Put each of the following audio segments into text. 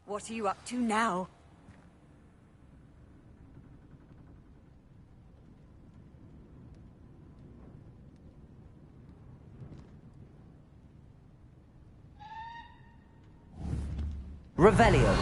What are you up to now? Revelio.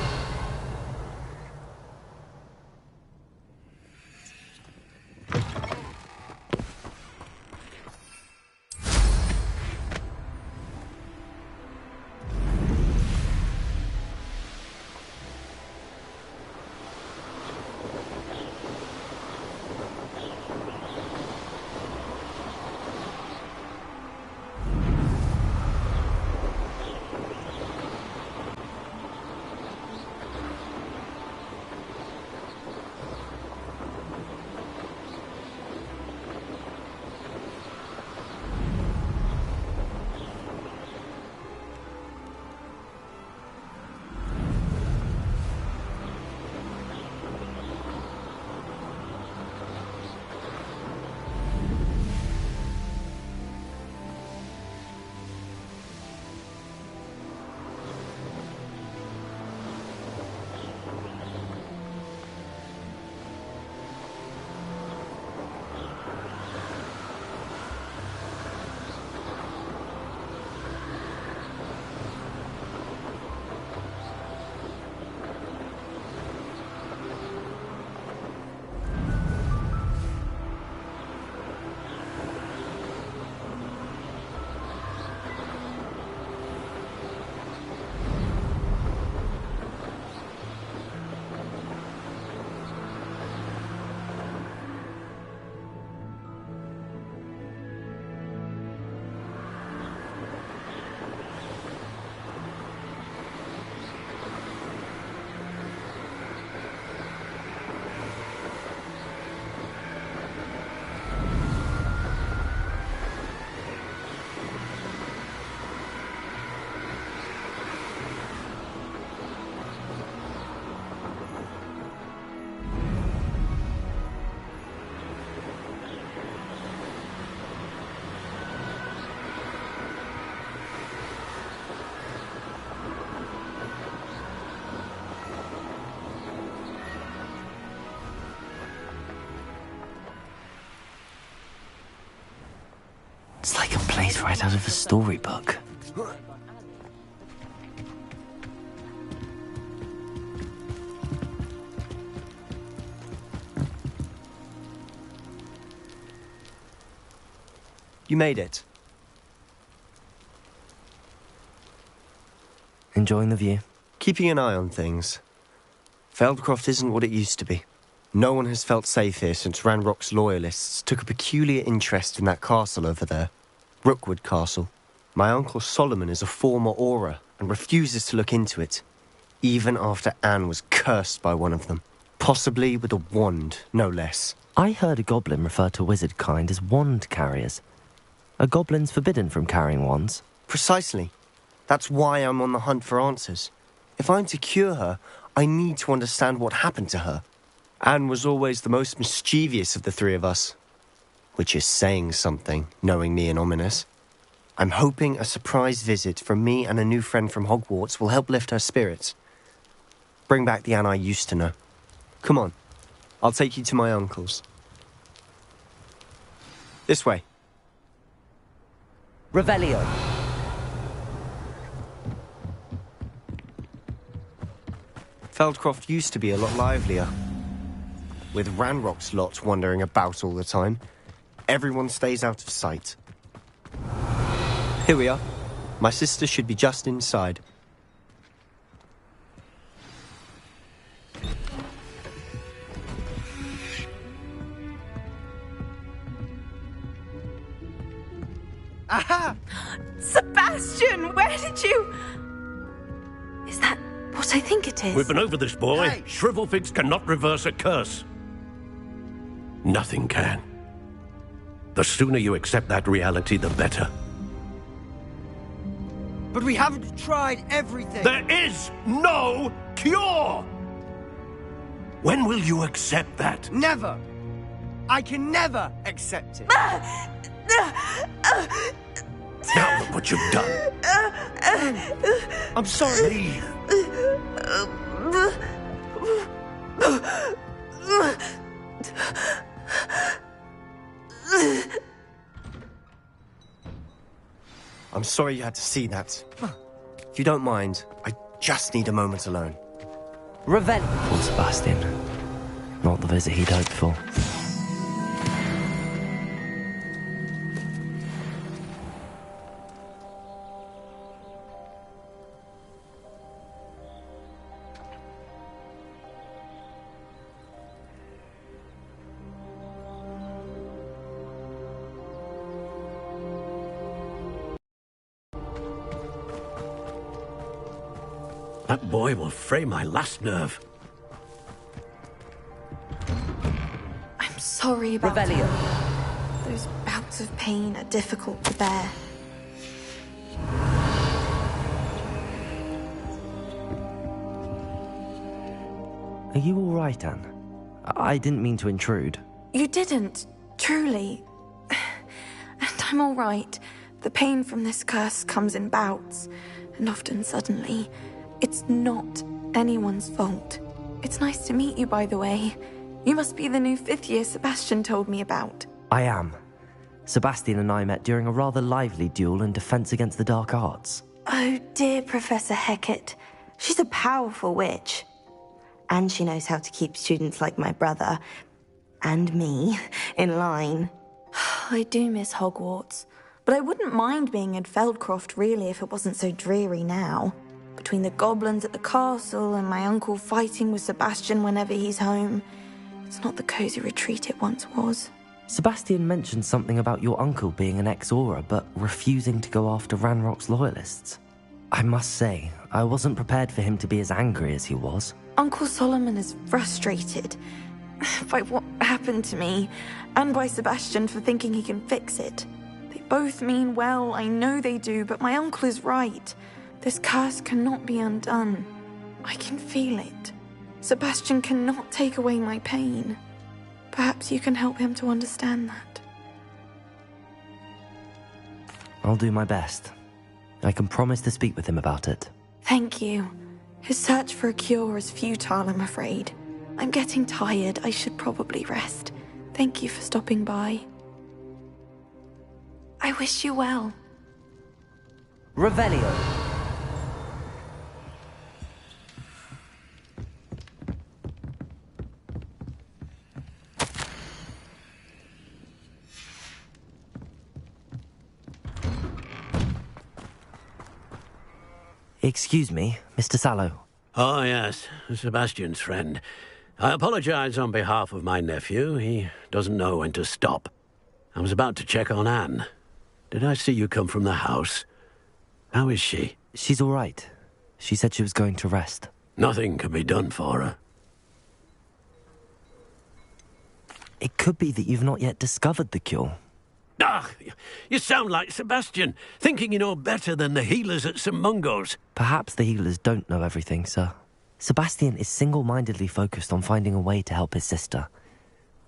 It's like a place right out of a storybook. You made it. Enjoying the view? Keeping an eye on things. Feldcroft isn't what it used to be. No one has felt safe here since Ranrock's loyalists took a peculiar interest in that castle over there. Rookwood Castle. My uncle Solomon is a former Auror and refuses to look into it, even after Anne was cursed by one of them. Possibly with a wand, no less. I heard a goblin refer to wizard kind as wand carriers. Are goblins forbidden from carrying wands? Precisely. That's why I'm on the hunt for answers. If I'm to cure her, I need to understand what happened to her. Anne was always the most mischievous of the three of us. Which is saying something, knowing me and Ominous. I'm hoping a surprise visit from me and a new friend from Hogwarts will help lift her spirits. Bring back the Anne I used to know. Come on, I'll take you to my uncle's. This way. Revelio. Feldcroft used to be a lot livelier. With Ranrock's lot wandering about all the time, everyone stays out of sight. Here we are. My sister should be just inside. Aha! Sebastian, where did you... Is that what I think it is? We've been over this, boy. Hey. Shrivelfigs cannot reverse a curse. Nothing can. The sooner you accept that reality, the better. But we haven't tried everything. There is no cure! When will you accept that? Never. I can never accept it. Now look what you've done. I'm sorry. Leave. sorry you had to see that. If you don't mind, I just need a moment alone. Revelio! Poor Sebastian. Not the visit he'd hoped for. That boy will fray my last nerve. I'm sorry about Revelio. her. Those bouts of pain are difficult to bear. Are you all right, Anne? I didn't mean to intrude. You didn't, truly. And I'm all right. The pain from this curse comes in bouts, and often suddenly. It's not anyone's fault. It's nice to meet you, by the way. You must be the new 5th year Sebastian told me about. I am. Sebastian and I met during a rather lively duel in Defense Against the Dark Arts. Oh, dear Professor Hecat. She's a powerful witch. And she knows how to keep students like my brother, and me, in line. I do miss Hogwarts, but I wouldn't mind being in Feldcroft, really, if it wasn't so dreary now. Between the goblins at the castle and my uncle fighting with Sebastian whenever he's home, it's not the cozy retreat it once was. Sebastian mentioned something about your uncle being an ex-Auror, but refusing to go after Ranrock's loyalists. I must say, I wasn't prepared for him to be as angry as he was. Uncle Solomon is frustrated by what happened to me, and by Sebastian for thinking he can fix it. They both mean well, I know they do, but my uncle is right. This curse cannot be undone. I can feel it. Sebastian cannot take away my pain. Perhaps you can help him to understand that. I'll do my best. I can promise to speak with him about it. Thank you. His search for a cure is futile, I'm afraid. I'm getting tired. I should probably rest. Thank you for stopping by. I wish you well. Revelio. Excuse me, Mr. Sallow. Oh, yes, Sebastian's friend. I apologize on behalf of my nephew. He doesn't know when to stop. I was about to check on Anne. Did I see you come from the house? How is she? She's all right. She said she was going to rest. Nothing can be done for her. It could be that you've not yet discovered the cure. Ah, you sound like Sebastian, thinking you know better than the healers at St. Mungo's. Perhaps the healers don't know everything, sir. Sebastian is single-mindedly focused on finding a way to help his sister.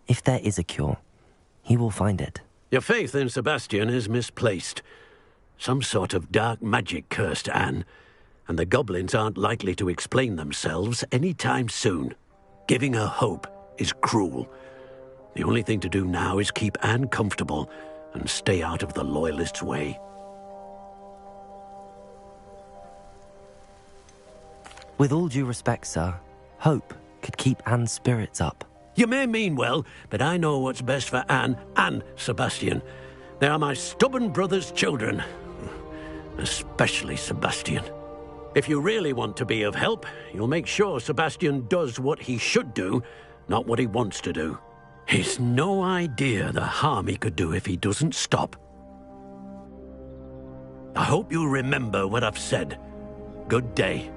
If there is a cure, he will find it. Your faith in Sebastian is misplaced. Some sort of dark magic cursed Anne, and the goblins aren't likely to explain themselves any time soon. Giving her hope is cruel. The only thing to do now is keep Anne comfortable and stay out of the Loyalists' way. With all due respect, sir, hope could keep Anne's spirits up. You may mean well, but I know what's best for Anne and Sebastian. They are my stubborn brother's children. Especially Sebastian. If you really want to be of help, you'll make sure Sebastian does what he should do, not what he wants to do. He's no idea the harm he could do if he doesn't stop. I hope you remember what I've said. Good day.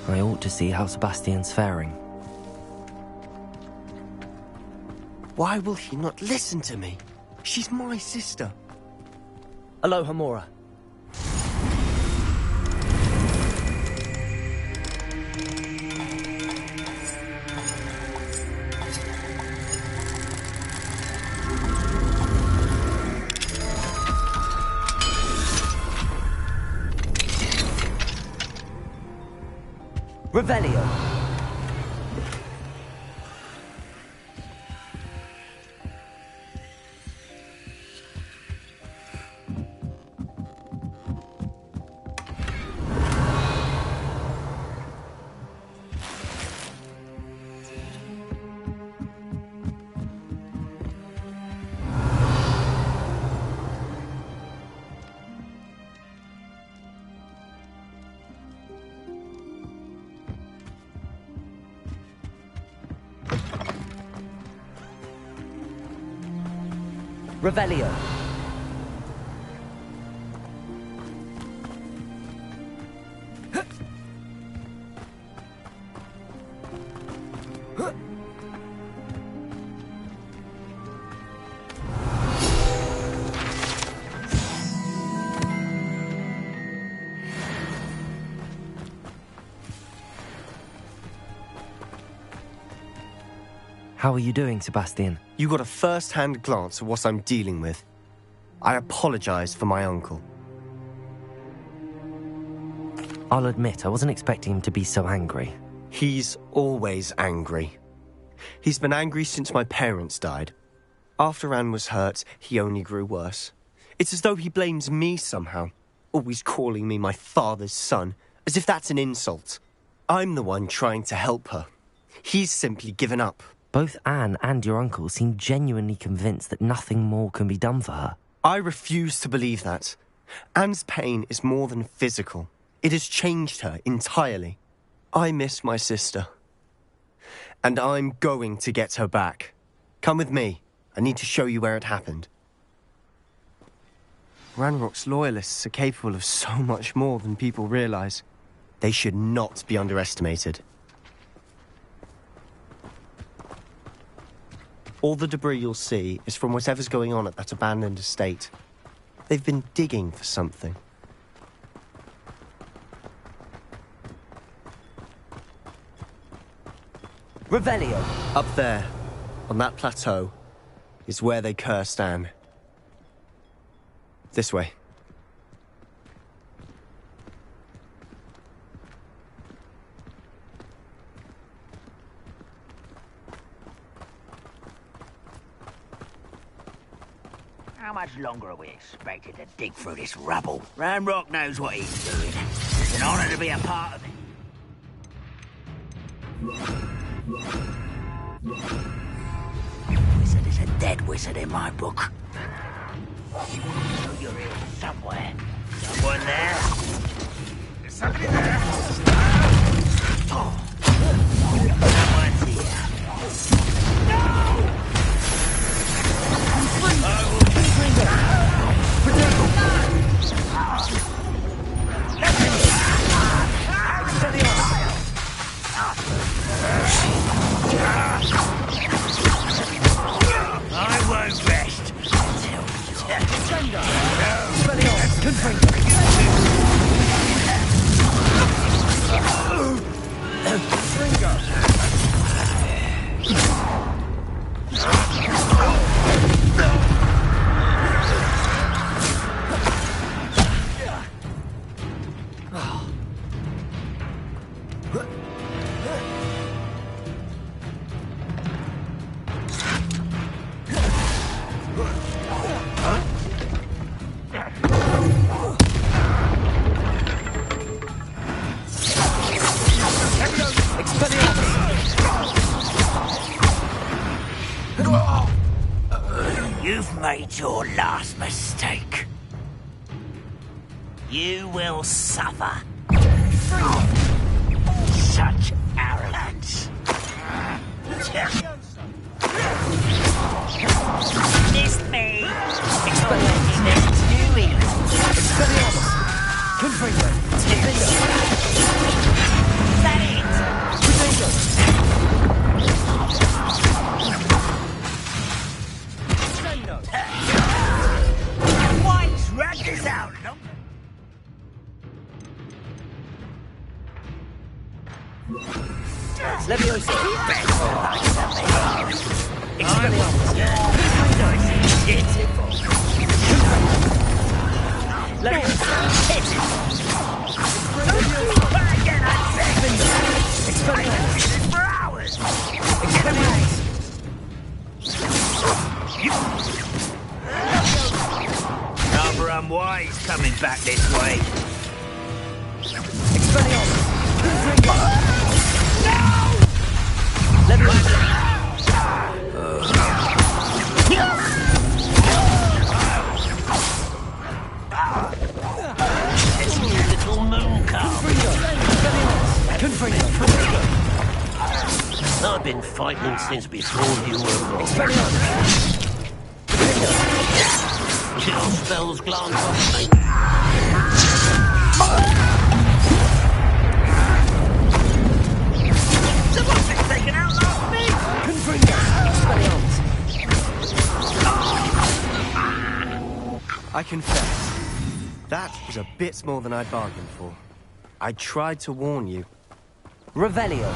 I ought to see how Sebastian's faring. Why will he not listen to me? She's my sister. Aloha, Mora. Revelio. Revelio. How are you doing, Sebastian? You got a first-hand glance at what I'm dealing with. I apologize for my uncle. I'll admit, I wasn't expecting him to be so angry. He's always angry. He's been angry since my parents died. After Anne was hurt, he only grew worse. It's as though he blames me somehow, always calling me my father's son, as if that's an insult. I'm the one trying to help her. He's simply given up. Both Anne and your uncle seem genuinely convinced that nothing more can be done for her. I refuse to believe that. Anne's pain is more than physical. It has changed her entirely. I miss my sister. And I'm going to get her back. Come with me. I need to show you where it happened. Ranrock's loyalists are capable of so much more than people realize. They should not be underestimated. All the debris you'll see is from whatever's going on at that abandoned estate. They've been digging for something. Revelio. Up there, on that plateau, is where they cursed Anne. This way. How much longer are we expected to dig through this rubble? Ranrock knows what he's doing. It's an honor to be a part of it. Wizard is a dead wizard in my book. You know you're here somewhere. Someone there? There's somebody there. Oh. Someone's here. No! I will I won't rest You've made your last mistake. You will suffer. Such arrogance. Missed me. Experience doing. Is that Why drag this out? No? Leviosa. For hours. Rather unwise coming back this way. Little moon calf. I've been fighting since before you were born. Your spells glance off me. Someone's been taken out last week! I confess, that was a bit more than I'd bargained for. I tried to warn you. Revelio.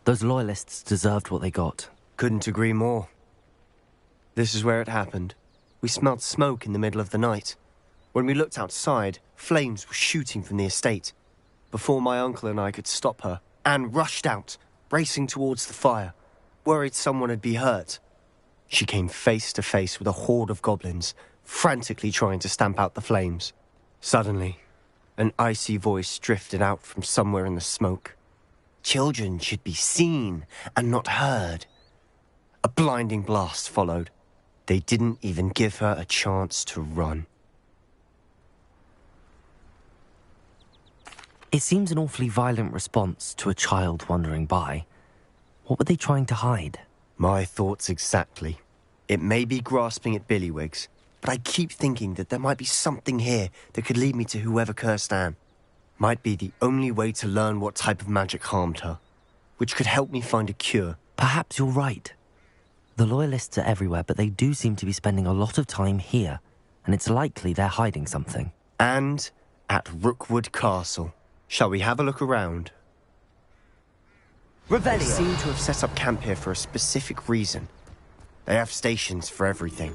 Those loyalists deserved what they got. Couldn't agree more. This is where it happened. We smelled smoke in the middle of the night. When we looked outside, flames were shooting from the estate. Before my uncle and I could stop her, Anne rushed out, racing towards the fire, worried someone had been hurt. She came face to face with a horde of goblins, frantically trying to stamp out the flames. Suddenly, an icy voice drifted out from somewhere in the smoke. Children should be seen and not heard. A blinding blast followed. They didn't even give her a chance to run. It seems an awfully violent response to a child wandering by. What were they trying to hide? My thoughts exactly. It may be grasping at Billywigs, but I keep thinking that there might be something here that could lead me to whoever cursed Anne. Might be the only way to learn what type of magic harmed her, which could help me find a cure. Perhaps you're right. The Loyalists are everywhere, but they do seem to be spending a lot of time here, and it's likely they're hiding something. And at Rookwood Castle. Shall we have a look around? They seem to have set up camp here for a specific reason. They have stations for everything.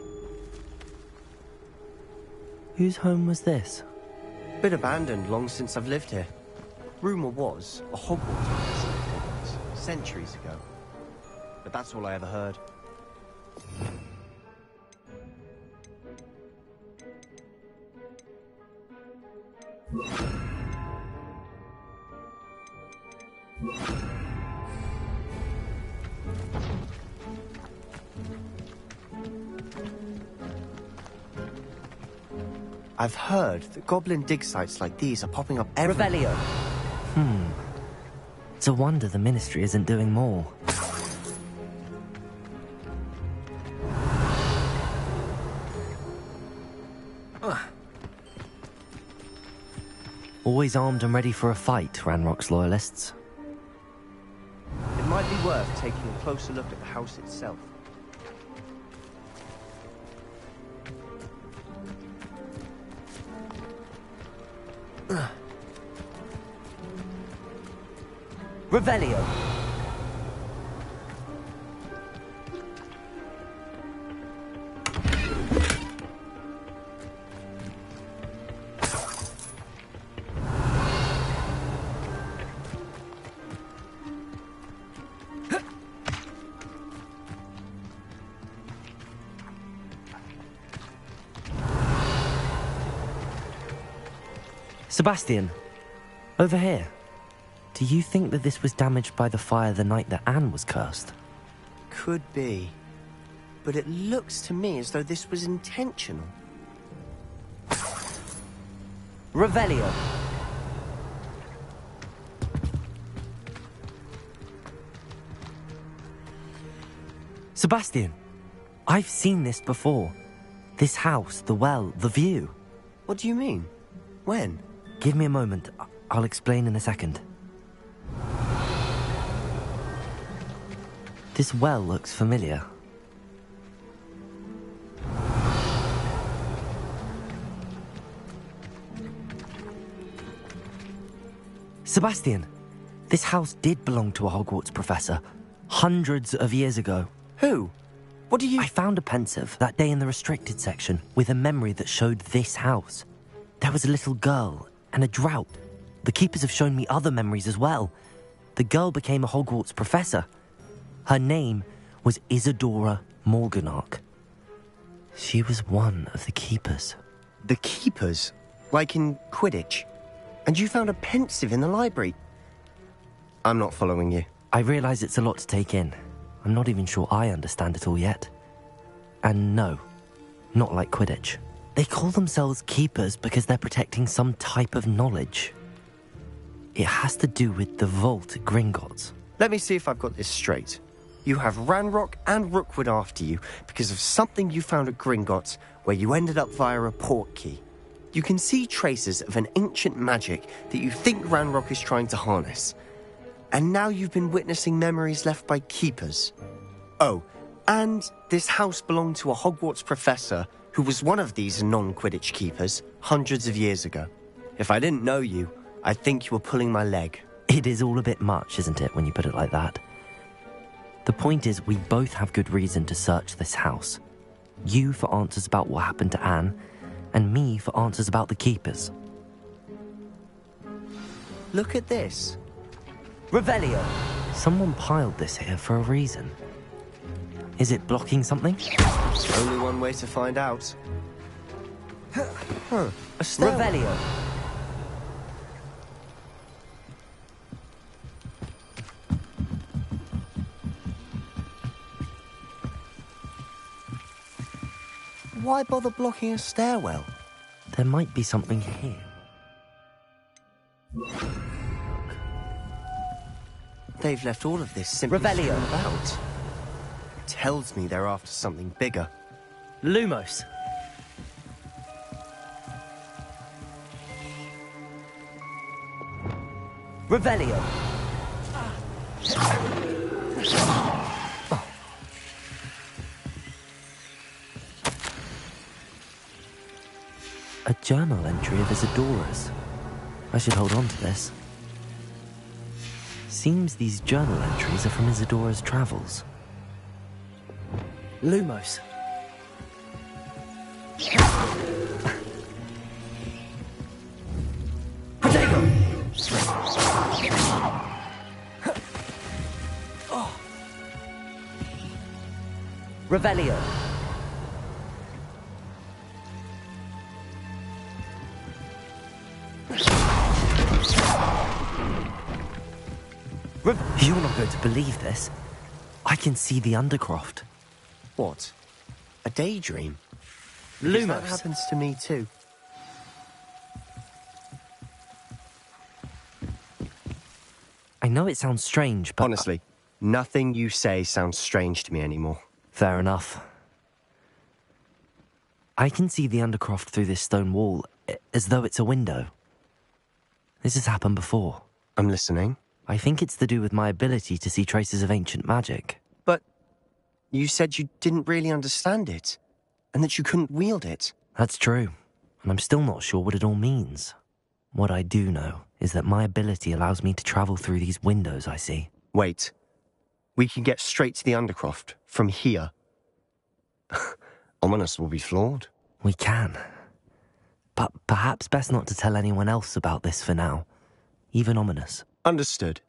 Whose home was this? Been abandoned long since I've lived here. Rumour was a Hogwarts Legacy centuries ago. But that's all I ever heard. I've heard that goblin dig sites like these are popping up everywhere. Revelio. It's a wonder the Ministry isn't doing more. Always armed and ready for a fight, Ranrock's Loyalists. It might be worth taking a closer look at the house itself. Revelio. Sebastian, over here. Do you think that this was damaged by the fire the night that Anne was cursed? Could be. But it looks to me as though this was intentional. Revelio. Sebastian, I've seen this before. This house, the well, the view. What do you mean? When? Give me a moment. I'll explain in a second. This well looks familiar. Sebastian, this house did belong to a Hogwarts professor, hundreds of years ago. Who? What do you... I found a pensive that day in the restricted section with a memory that showed this house. There was a little girl and a drought. The keepers have shown me other memories as well. The girl became a Hogwarts professor. Her name was Isadora Morganach. She was one of the keepers. The keepers? Like in Quidditch? And you found a pensive in the library? I'm not following you. I realise it's a lot to take in. I'm not even sure I understand it all yet. And no, not like Quidditch. They call themselves keepers because they're protecting some type of knowledge. It has to do with the vault at Gringotts. Let me see if I've got this straight. You have Ranrock and Rookwood after you because of something you found at Gringotts, where you ended up via a port key. You can see traces of an ancient magic that you think Ranrock is trying to harness. And now you've been witnessing memories left by keepers. Oh, and this house belonged to a Hogwarts professor who was one of these non-Quidditch keepers hundreds of years ago. If I didn't know you, I'd think you were pulling my leg. It is all a bit much, isn't it, when you put it like that? The point is, we both have good reason to search this house. You for answers about what happened to Anne, and me for answers about the keepers. Look at this. Revelio! Someone piled this here for a reason. Is it blocking something? Only one way to find out. A stairwell. Revelio! Why bother blocking a stairwell? There might be something here. They've left all of this simply Revelio. strewn about. Tells me they're after something bigger. Lumos! Revelio! A journal entry of Isadora's. I should hold on to this. Seems these journal entries are from Isadora's travels. Lumos. Protego! Revelio. You're not going to believe this. I can see the Undercroft. What? A daydream? Lumos. That happens to me too. I know it sounds strange, but... Honestly, nothing you say sounds strange to me anymore. Fair enough. I can see the Undercroft through this stone wall, as though it's a window. This has happened before. I'm listening. I think it's to do with my ability to see traces of ancient magic. But you said you didn't really understand it, and that you couldn't wield it. That's true, and I'm still not sure what it all means. What I do know is that my ability allows me to travel through these windows I see. Wait. We can get straight to the Undercroft from here. Ominous will be floored. We can. But perhaps best not to tell anyone else about this for now. Even Ominous. Understood.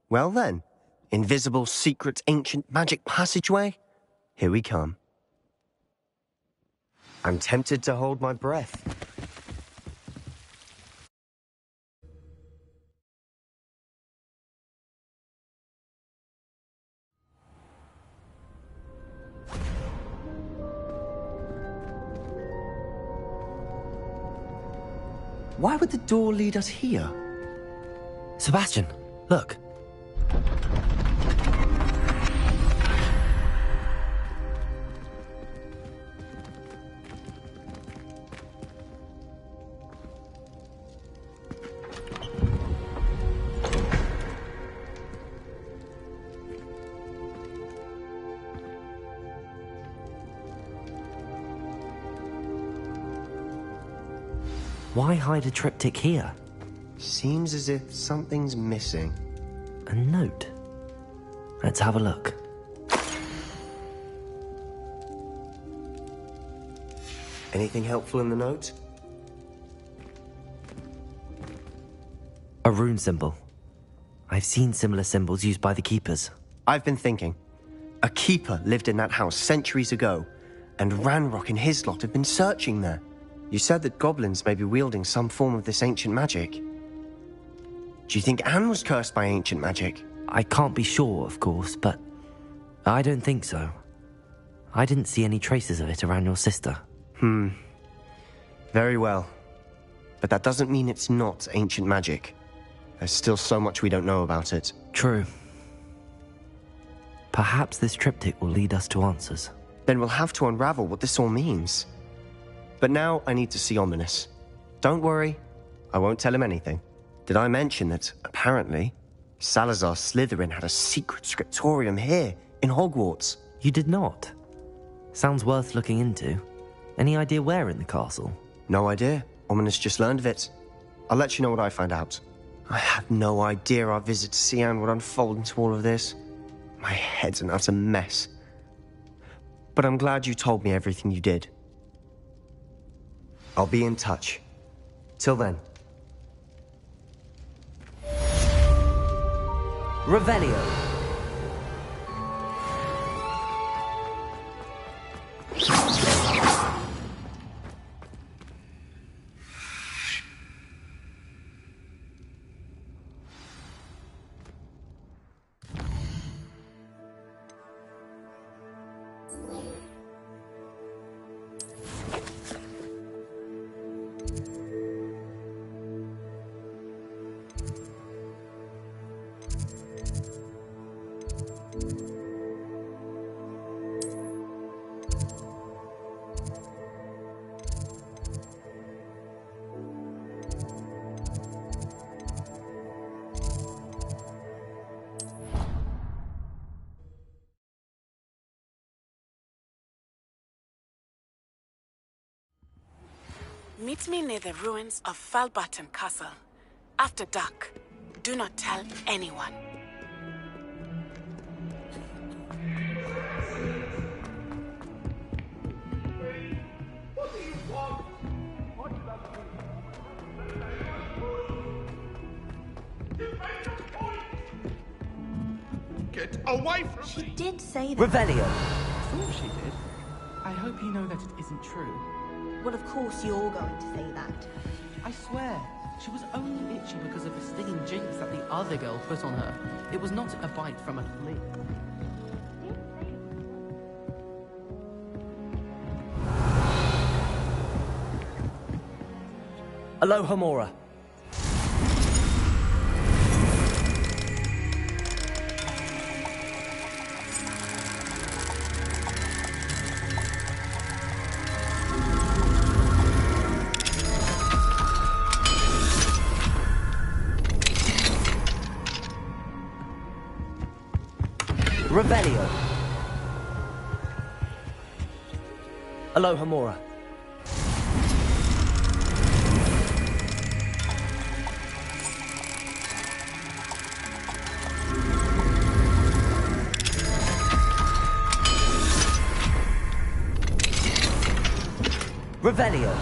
Well then, invisible, secret, ancient magic passageway? Here we come. I'm tempted to hold my breath. Why would the door lead us here? Sebastian, look. Why hide a triptych here? Seems as if something's missing. A note. Let's have a look. Anything helpful in the note? A rune symbol. I've seen similar symbols used by the keepers. I've been thinking. A keeper lived in that house centuries ago, and Ranrock and his lot have been searching there. You said that goblins may be wielding some form of this ancient magic. Do you think Anne was cursed by ancient magic? I can't be sure, of course, but I don't think so. I didn't see any traces of it around your sister. Very well. But that doesn't mean it's not ancient magic. There's still so much we don't know about it. True. Perhaps this triptych will lead us to answers. Then we'll have to unravel what this all means. But now I need to see Ominous. Don't worry, I won't tell him anything. Did I mention that, apparently, Salazar Slytherin had a secret scriptorium here in Hogwarts? You did not? Sounds worth looking into. Any idea where in the castle? No idea. Ominous just learned of it. I'll let you know what I find out. I had no idea our visit to Cian would unfold into all of this. My head's an utter mess. But I'm glad you told me everything you did. I'll be in touch. Till then. Revelio. Meet me near the ruins of Falbarton Castle. After dark. Do not tell anyone. Get away from She me! did say that. Revelio. I thought she did. I hope you know that it isn't true. Well, of course you're going to say that. I swear, she was only itchy because of the stinging jinx that the other girl put on her. It was not a bite from a flea. Aloha Mora. Revelio. Aloha Mora. Revelio.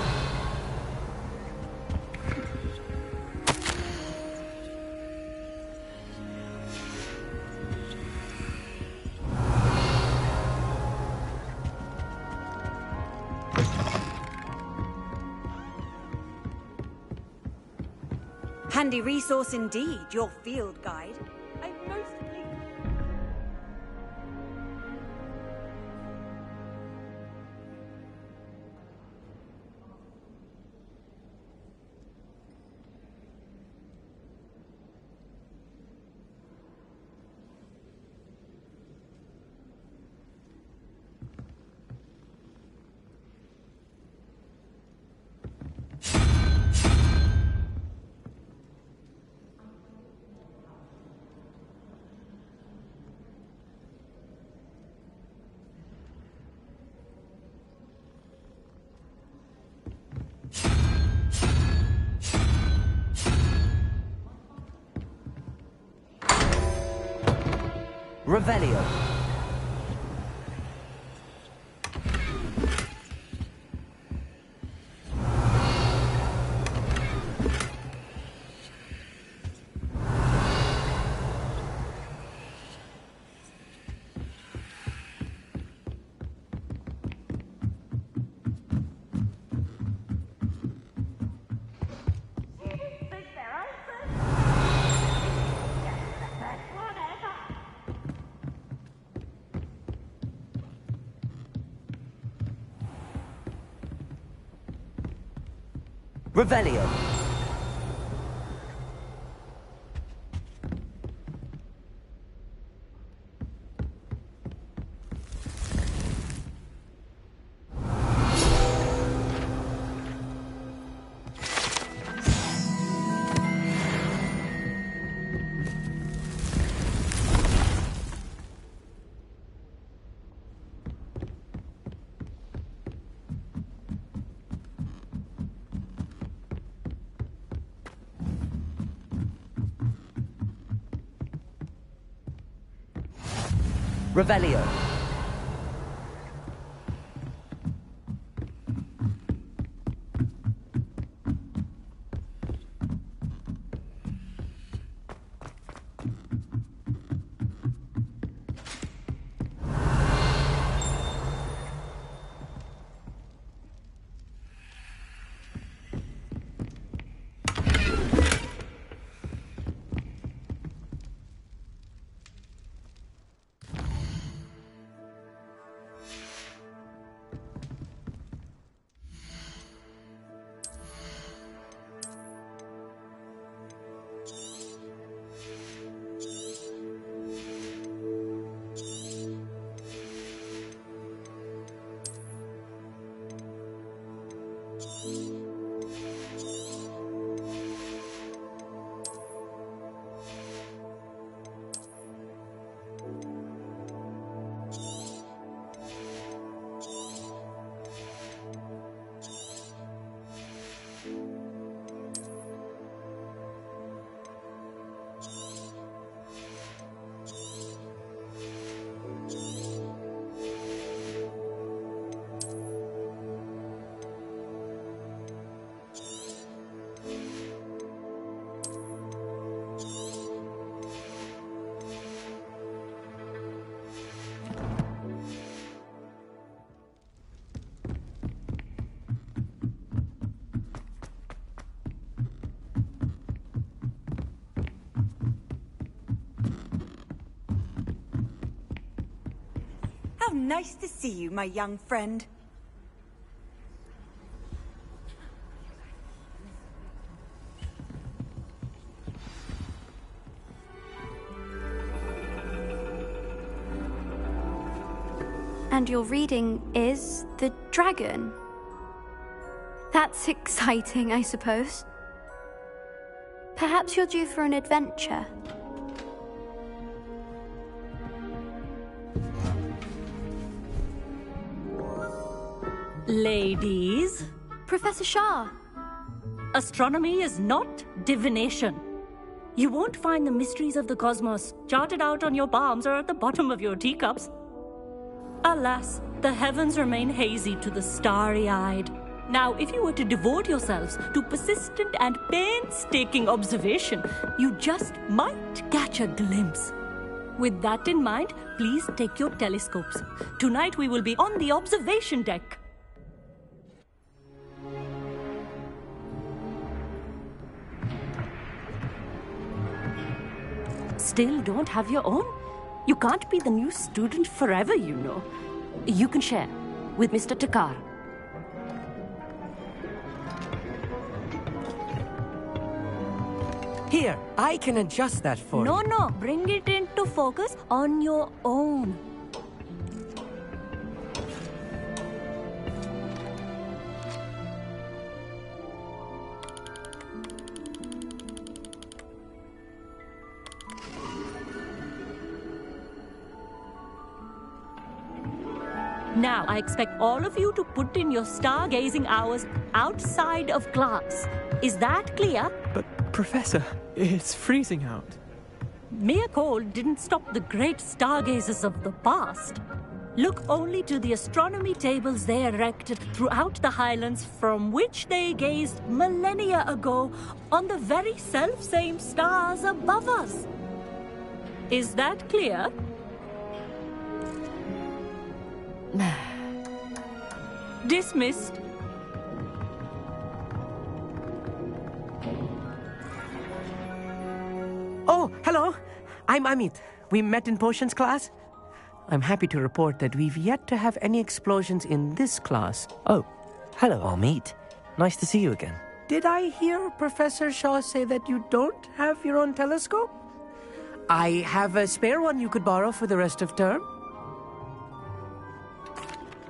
Handy resource indeed, your field guide. I'm most pleased. Revelio. Revelio. Revelio. How nice to see you, my young friend. And your reading is The Dragon. That's exciting, I suppose. Perhaps you're due for an adventure. Ladies, Professor Shah. astronomy is not divination. You won't find the mysteries of the cosmos charted out on your palms or at the bottom of your teacups. Alas, the heavens remain hazy to the starry-eyed. Now, if you were to devote yourselves to persistent and painstaking observation, you just might catch a glimpse. With that in mind, please take your telescopes. Tonight we will be on the observation deck. Still don't have your own? You can't be the new student forever, you know. You can share with Mr. Takar. Here, I can adjust that for you. No, bring it into focus on your own. Now, I expect all of you to put in your stargazing hours outside of class. Is that clear? But, Professor, it's freezing out. Mere cold didn't stop the great stargazers of the past. Look only to the astronomy tables they erected throughout the highlands from which they gazed millennia ago on the very self-same stars above us. Is that clear? Dismissed. Oh, hello. I'm Amit. We met in potions class. I'm happy to report that we've yet to have any explosions in this class. Oh, hello, Amit. Nice to see you again. Did I hear Professor Shaw say that you don't have your own telescope? I have a spare one you could borrow for the rest of term.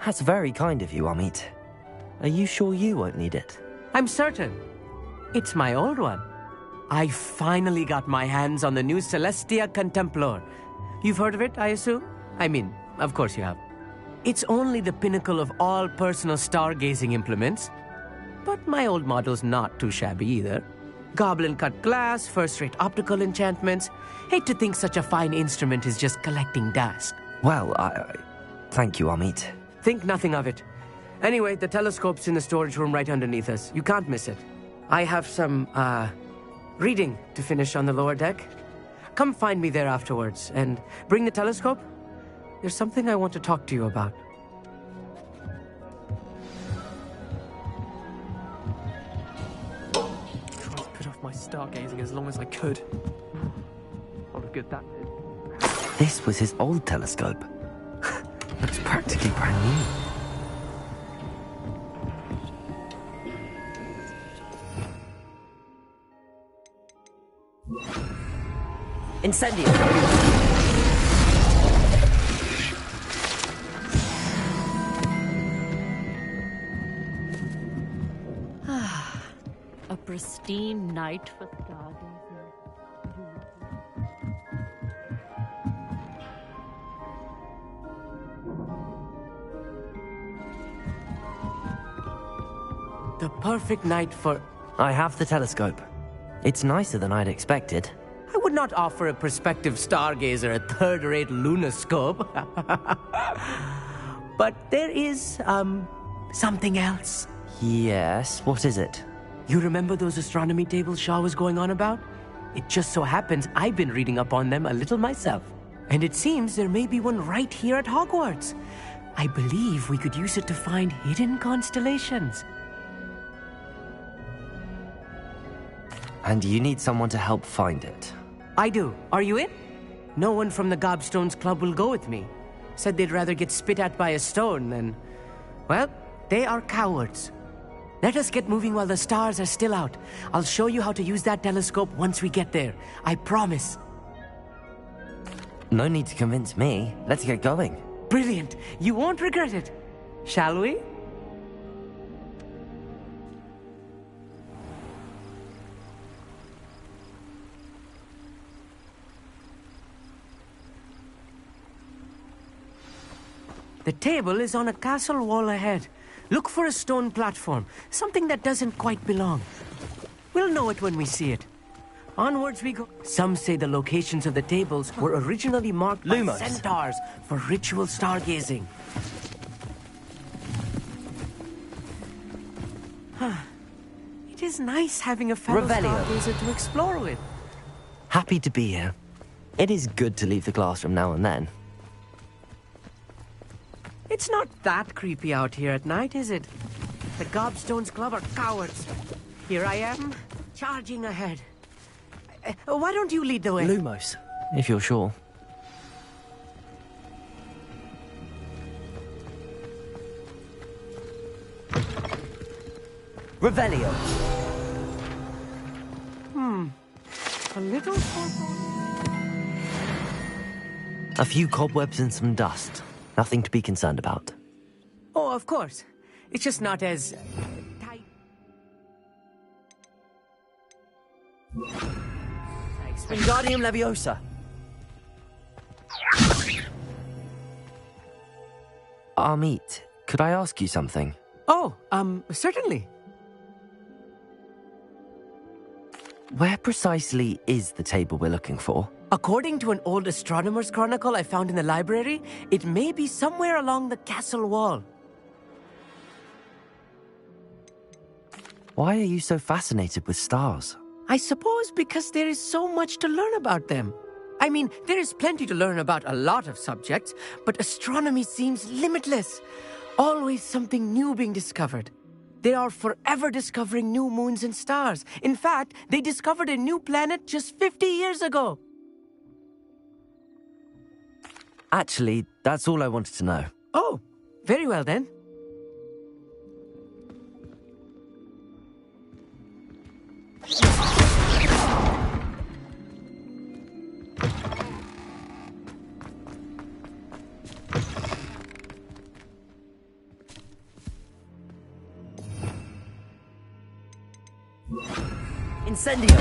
That's very kind of you, Amit. Are you sure you won't need it? I'm certain. It's my old one. I finally got my hands on the new Celestia Contemplor. You've heard of it, I assume? I mean, of course you have. It's only the pinnacle of all personal stargazing implements. But my old model's not too shabby either. Goblin-cut glass, first-rate optical enchantments. Hate to think such a fine instrument is just collecting dust. Well, thank you, Amit. Think nothing of it. Anyway, the telescope's in the storage room right underneath us. You can't miss it. I have some, reading to finish on the lower deck. Come find me there afterwards, and bring the telescope. There's something I want to talk to you about. Tried to put off my stargazing as long as I could. What a good that did. This was his old telescope. Looks practically brand new. Incendio! A pristine night for stargazing. The perfect night for... I have the telescope. It's nicer than I'd expected. I would not offer a prospective stargazer a third-rate lunoscope. But there is, something else. Yes, what is it? You remember those astronomy tables Shaw was going on about? It just so happens I've been reading up on them a little myself. And it seems there may be one right here at Hogwarts. I believe we could use it to find hidden constellations. And you need someone to help find it. I do. Are you in? No one from the Gobstones Club will go with me. Said they'd rather get spit at by a stone than... Well, they are cowards. Let us get moving while the stars are still out. I'll show you how to use that telescope once we get there. I promise. No need to convince me. Let's get going. Brilliant. You won't regret it. Shall we? The table is on a castle wall ahead. Look for a stone platform, something that doesn't quite belong. We'll know it when we see it. Onwards we go. Some say the locations of the tables were originally marked by centaurs for ritual stargazing. It is nice having a fellow stargazer to explore with. Happy to be here. It is good to leave the classroom now and then. It's not that creepy out here at night, is it? The Gobstones Club are cowards. Here I am, charging ahead. Why don't you lead the way? Lumos, if you're sure. Revelio. A little... A few cobwebs and some dust. Nothing to be concerned about. Oh, of course. It's just not as... tight. Wingardium Leviosa. Amit, could I ask you something? Oh, certainly. Where precisely is the table we're looking for? According to an old astronomer's chronicle I found in the library, it may be somewhere along the castle wall. Why are you so fascinated with stars? I suppose because there is so much to learn about them. I mean, there is plenty to learn about a lot of subjects, but astronomy seems limitless. Always something new being discovered. They are forever discovering new moons and stars. In fact, they discovered a new planet just 50 years ago. Actually, that's all I wanted to know. Oh, very well then. Incendio!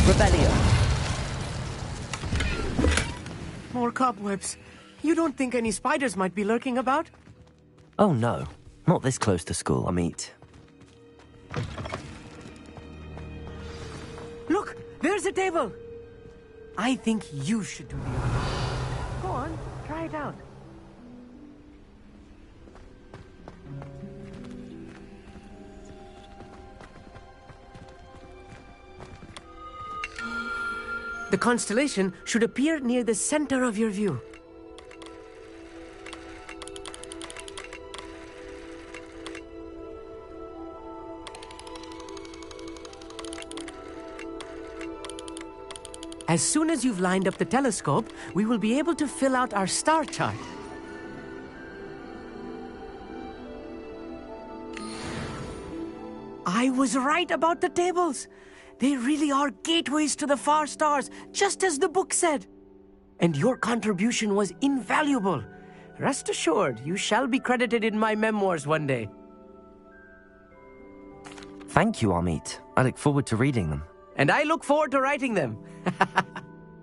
Revelio! More cobwebs. You don't think any spiders might be lurking about? Oh no, not this close to school, Amit. Look, there's a table. I think you should do the honor. Go on, try it out. The constellation should appear near the center of your view. As soon as you've lined up the telescope, we will be able to fill out our star chart. I was right about the tables. They really are gateways to the far stars, just as the book said. And your contribution was invaluable. Rest assured, you shall be credited in my memoirs one day. Thank you, Amit. I look forward to reading them. And I look forward to writing them.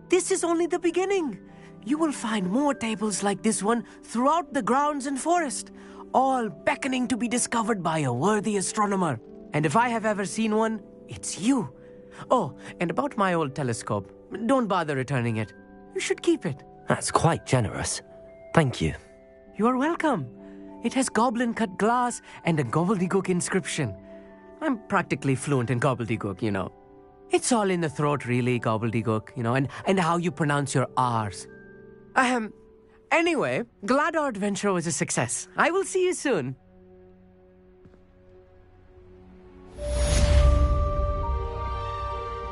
This is only the beginning. You will find more tables like this one throughout the grounds and forest, all beckoning to be discovered by a worthy astronomer. And if I have ever seen one, it's you. Oh, and about my old telescope, don't bother returning it. You should keep it. That's quite generous. Thank you. You're welcome. It has goblin-cut glass and a gobbledygook inscription. I'm practically fluent in gobbledygook, you know. It's all in the throat, really, gobbledygook, you know, and how you pronounce your R's. Anyway, glad our adventure was a success. I will see you soon.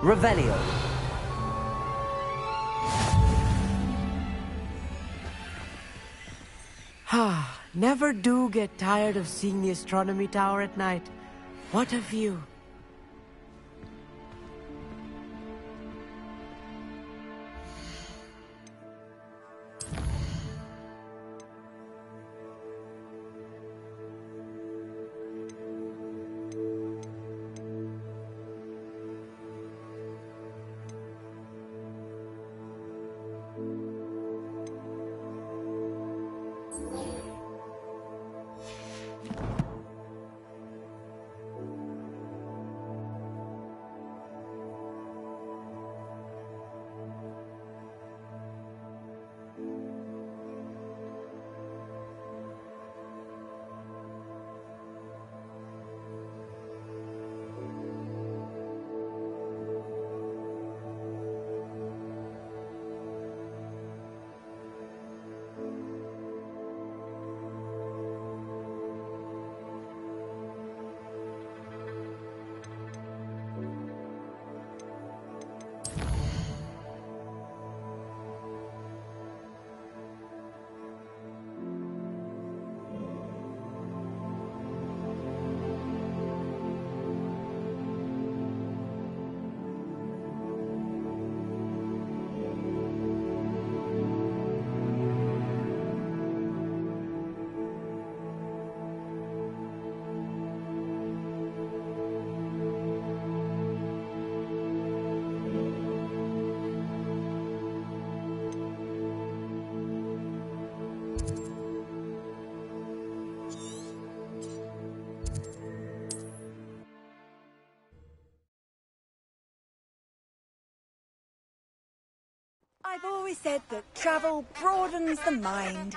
Revelio. Never do get tired of seeing the astronomy tower at night. What a view. I've always said that travel broadens the mind.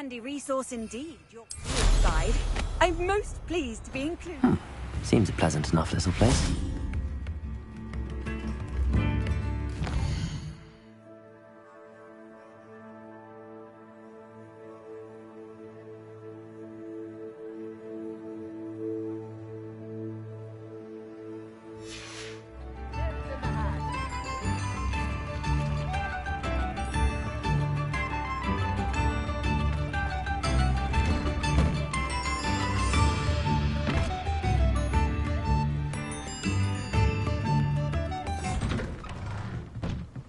handy resource indeed, your field guide. I'm most pleased to be included. Seems a pleasant enough little place.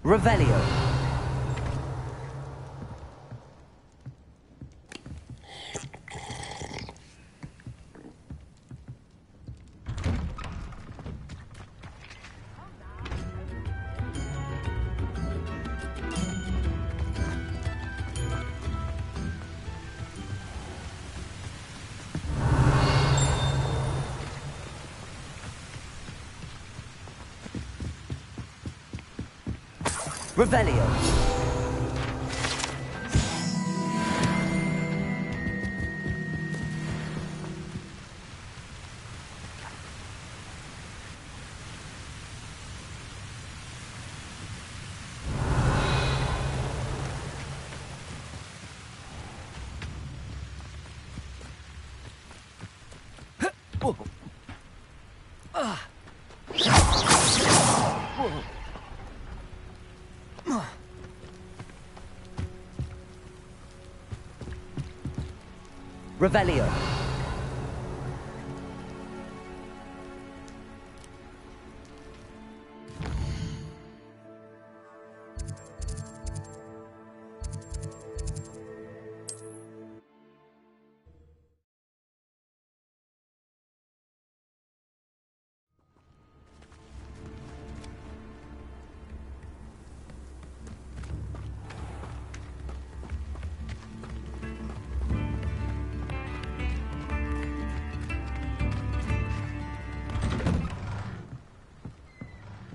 Revelio. Revelio. Revelio.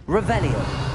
Revelio.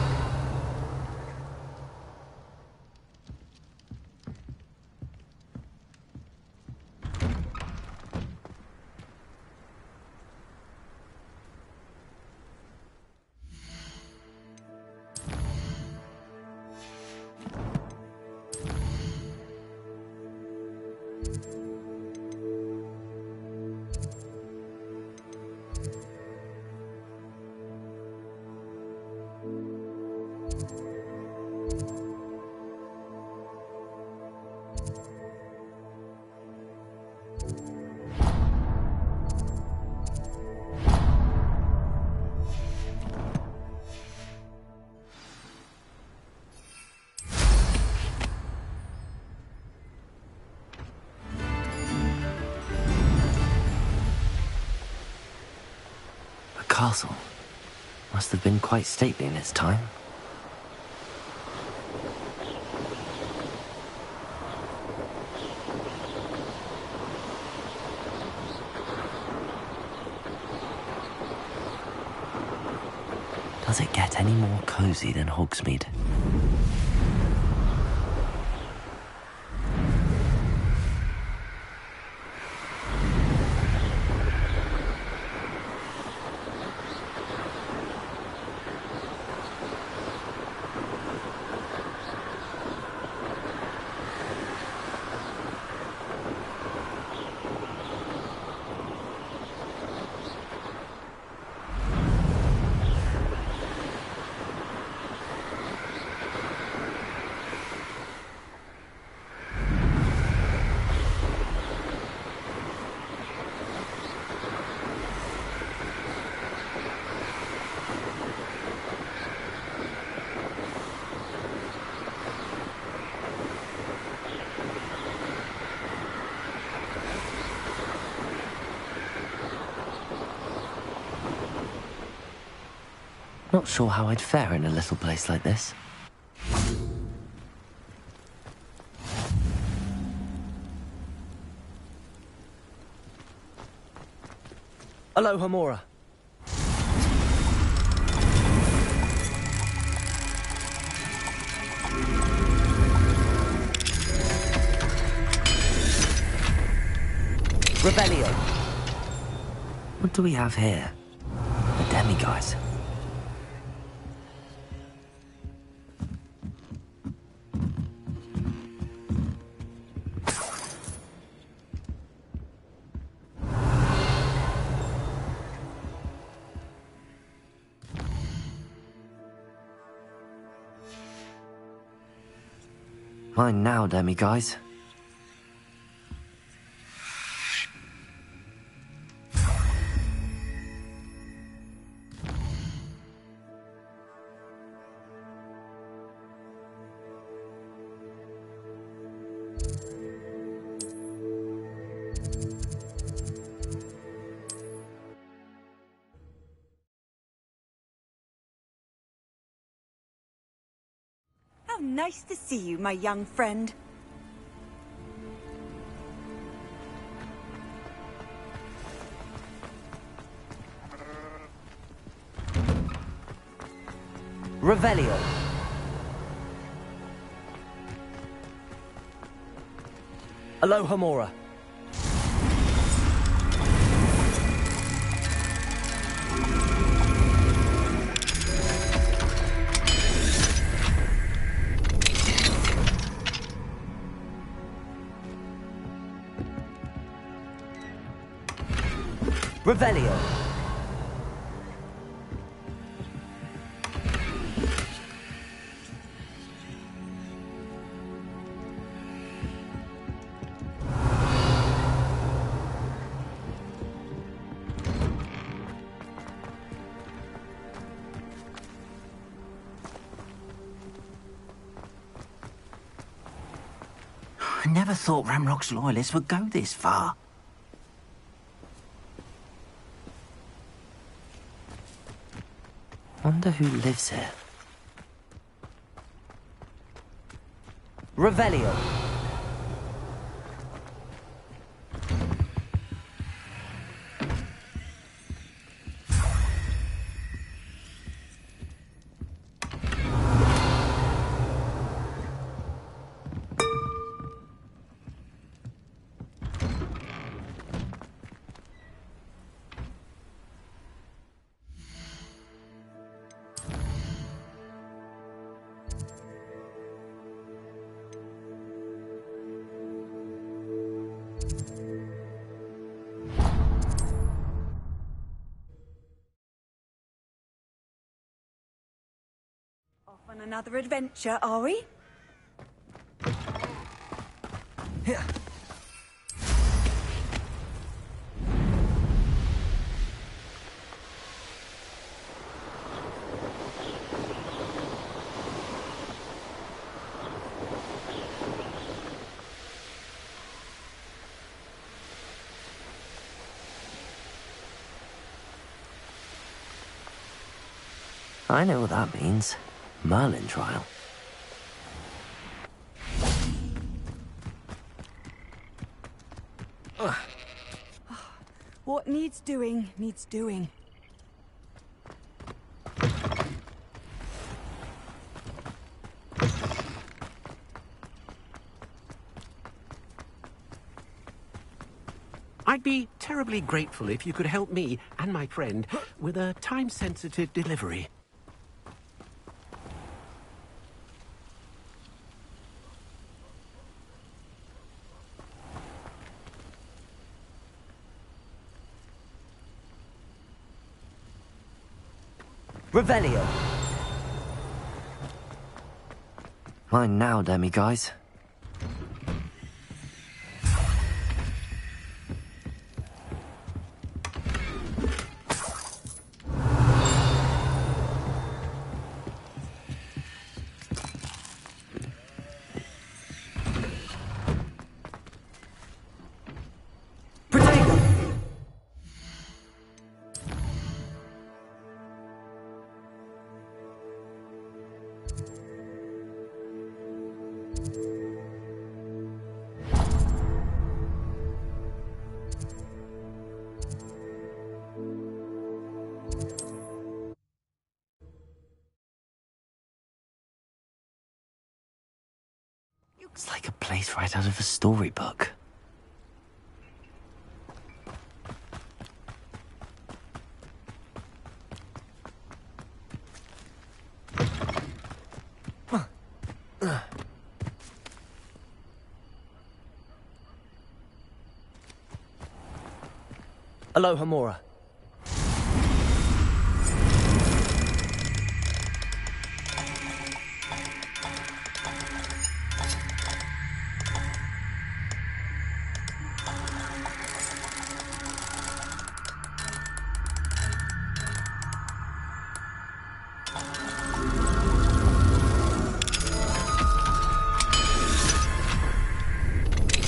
Castle must have been quite stately in its time. Does it get any more cozy than Hogsmeade? Not sure how I'd fare in a little place like this. Aloha Mora. What do we have here? The demiguise. Mine now, demiguise. How nice to see you, my young friend. Revelio. Aloha Mora. Revelio. I never thought Ramrock's loyalists would go this far. Wonder who lives here. Revelio. Off on another adventure, are we? I know what that means. Merlin trial. What needs doing, needs doing. I'd be terribly grateful if you could help me and my friend with a time-sensitive delivery. Revelio. Mine now, demiguise. It's like a place right out of a storybook. Aloha Mora.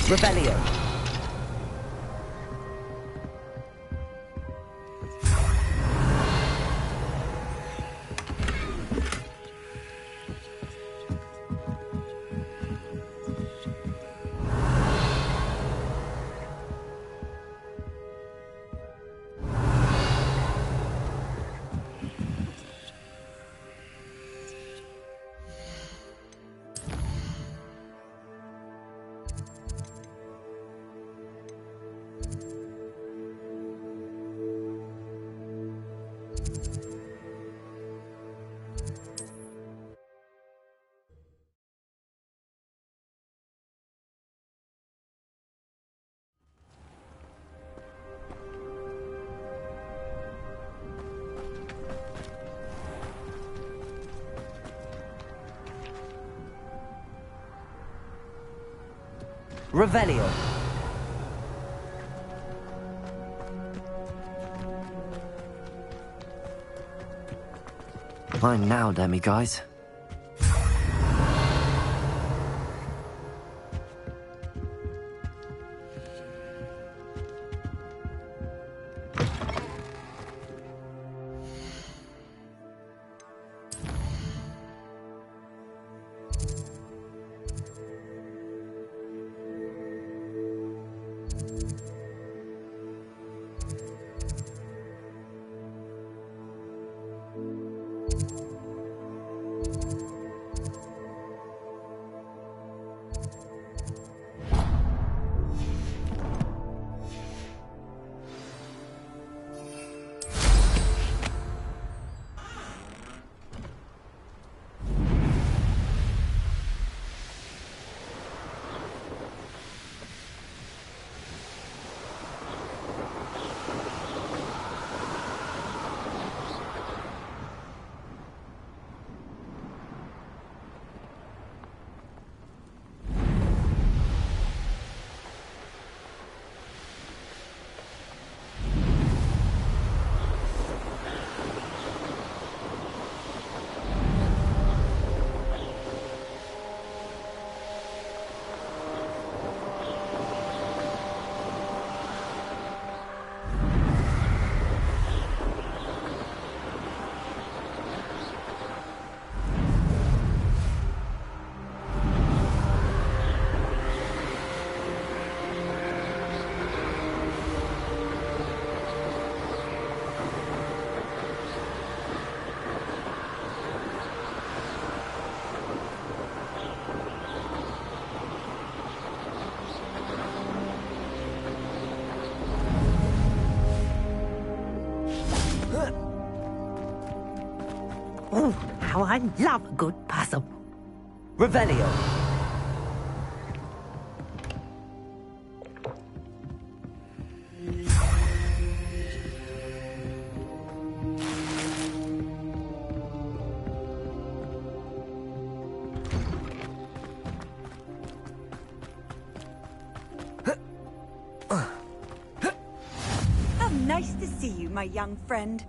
Rebellion. Revelio. Time now, demi-guys. Oh, how I love a good puzzle. Revelio. How nice to see you, my young friend.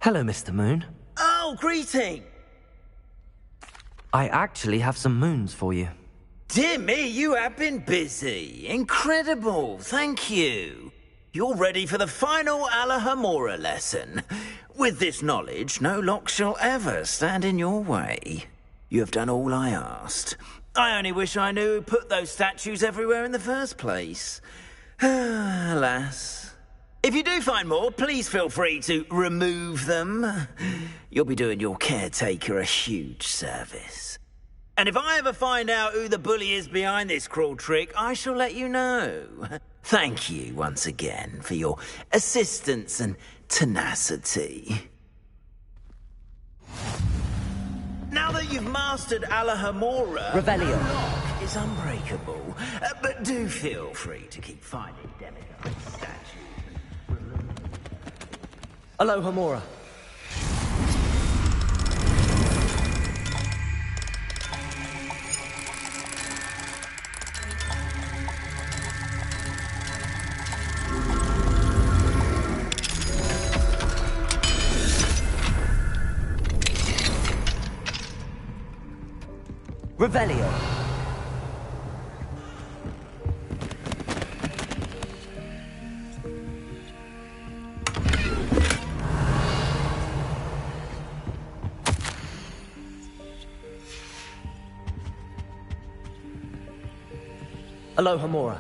Hello, Mr. Moon. Oh, greeting! I actually have some moons for you. Dear me, you have been busy. Incredible, thank you. You're ready for the final Alahamora lesson. With this knowledge, no lock shall ever stand in your way. You have done all I asked. I only wish I knew who put those statues everywhere in the first place. Alas. If you do find more, please feel free to remove them. You'll be doing your caretaker a huge service. And if I ever find out who the bully is behind this cruel trick, I shall let you know. Thank you once again for your assistance and tenacity. Now that you've mastered Alahamora, Revelio. the lock is unbreakable. But do feel free to keep finding demigod statues. Alohomora. Revelio. Alohomora.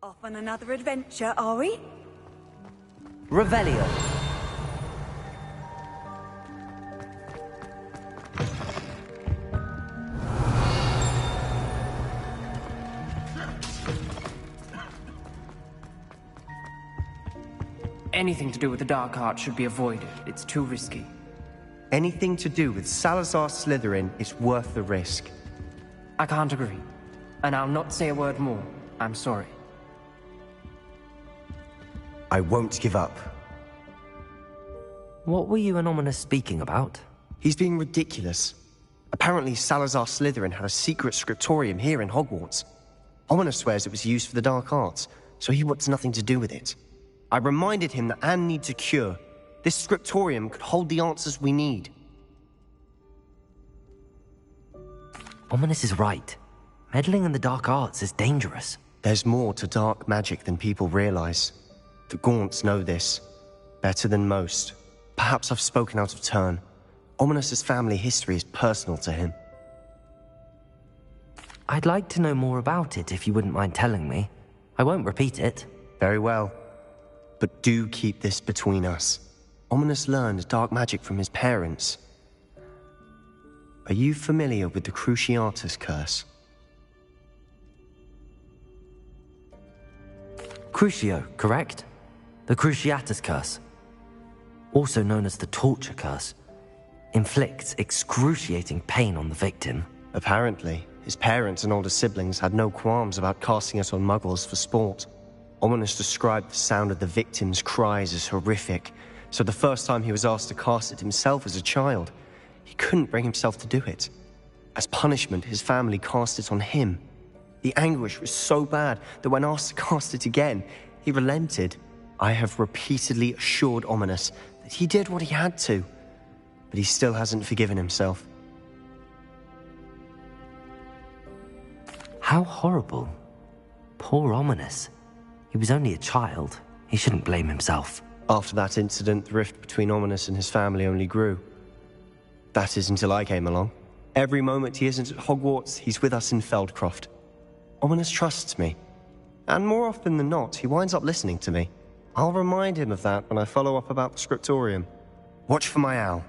Off on another adventure, are we? Revelio. Anything to do with the dark art should be avoided. It's too risky. Anything to do with Salazar Slytherin is worth the risk. I can't agree. And I'll not say a word more. I'm sorry. I won't give up. What were you and Ominous speaking about? He's being ridiculous. Apparently Salazar Slytherin had a secret scriptorium here in Hogwarts. Ominous swears it was used for the dark arts, so he wants nothing to do with it. I reminded him that Anne needs a cure. This scriptorium could hold the answers we need. Ominous is right. Meddling in the dark arts is dangerous. There's more to dark magic than people realize. The Gaunts know this. Better than most. Perhaps I've spoken out of turn. Ominous's family history is personal to him. I'd like to know more about it if you wouldn't mind telling me. I won't repeat it. Very well. But do keep this between us. Ominous learned dark magic from his parents. Are you familiar with the Cruciatus curse? Crucio, correct? The Cruciatus curse, also known as the torture curse, inflicts excruciating pain on the victim. Apparently, his parents and older siblings had no qualms about casting it on muggles for sport. Ominous described the sound of the victim's cries as horrific, so the first time he was asked to cast it himself as a child, he couldn't bring himself to do it. As punishment, his family cast it on him. The anguish was so bad that when asked to cast it again, he relented. I have repeatedly assured Ominous that he did what he had to, but he still hasn't forgiven himself. How horrible. Poor Ominous. He was only a child. He shouldn't blame himself. After that incident, the rift between Ominous and his family only grew. That is until I came along. Every moment he isn't at Hogwarts, he's with us in Feldcroft. Ominous trusts me. And more often than not, he winds up listening to me. I'll remind him of that when I follow up about the scriptorium. Watch for my owl.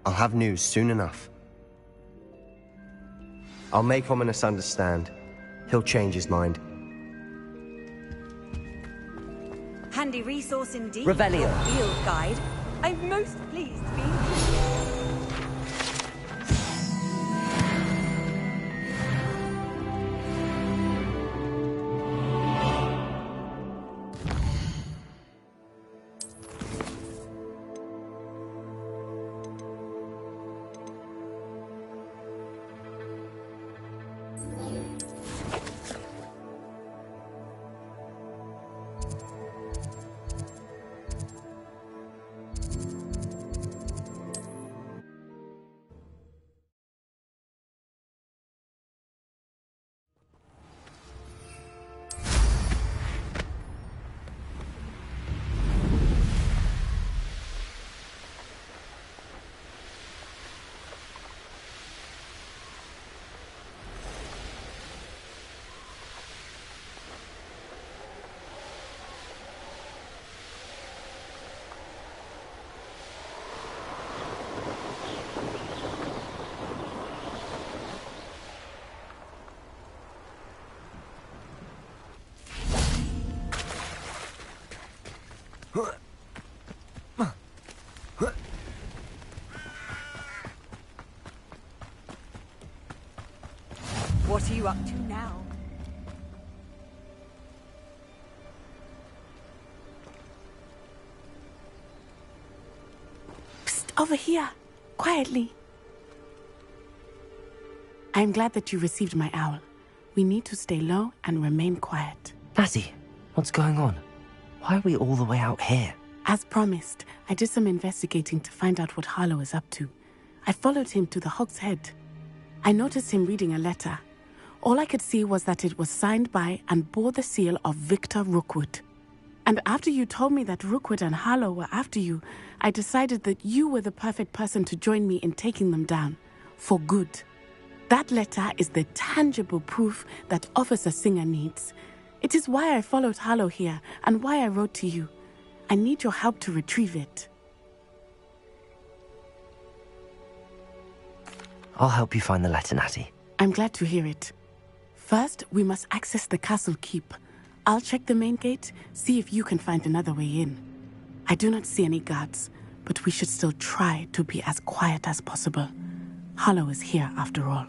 I'll have news soon enough. I'll make Ominous understand. He'll change his mind. Handy resource indeed. Revelio. Your field guide. I'm most pleased to be included. What are you up to now? Psst, over here. Quietly. I'm glad that you received my owl. We need to stay low and remain quiet. Natty, what's going on? Why are we all the way out here? As promised, I did some investigating to find out what Harlow is up to. I followed him to the Hog's Head. I noticed him reading a letter. All I could see was that it was signed by and bore the seal of Victor Rookwood. And after you told me that Rookwood and Harlow were after you, I decided that you were the perfect person to join me in taking them down. For good. That letter is the tangible proof that Officer Singer needs. It is why I followed Harlow here and why I wrote to you. I need your help to retrieve it. I'll help you find the letter, Natty. I'm glad to hear it. First, we must access the castle keep. I'll check the main gate, see if you can find another way in. I do not see any guards, but we should still try to be as quiet as possible. Harlow is here after all.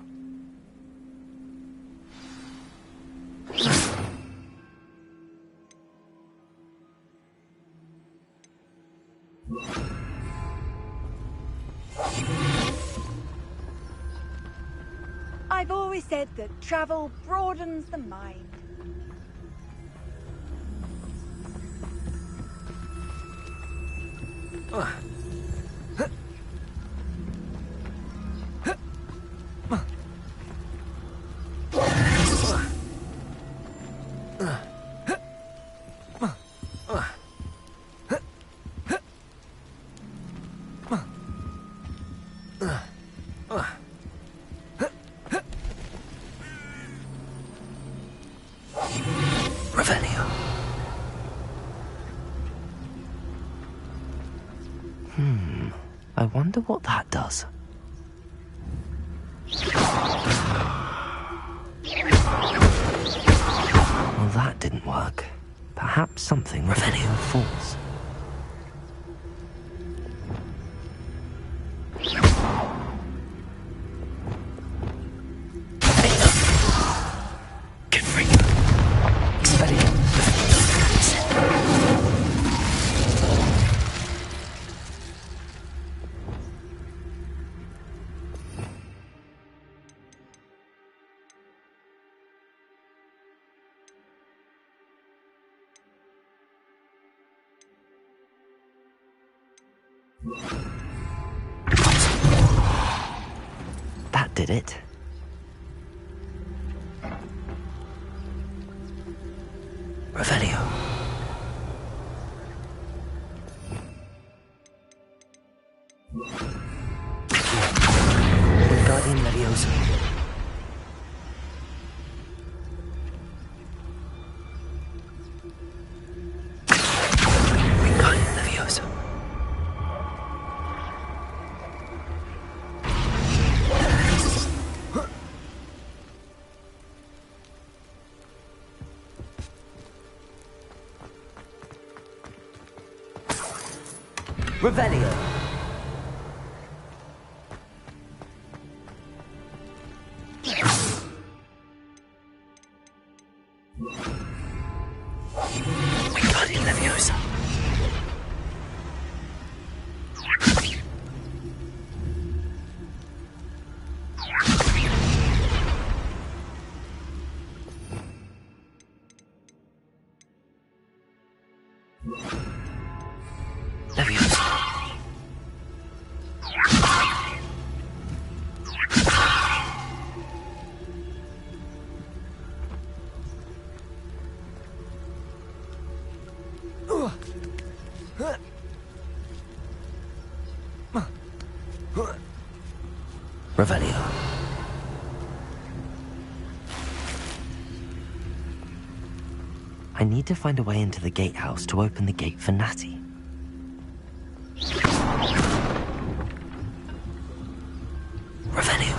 I've always said that travel broadens the mind. I wonder what that does. Well, that didn't work. Perhaps something Revelio falls. That did it. Revelio. Wingardium Leviosa. Wingardium Leviosa. Revelio. Wingardium Leviosa. Leviosa. Revelio. I need to find a way into the gatehouse to open the gate for Natty. Revelio.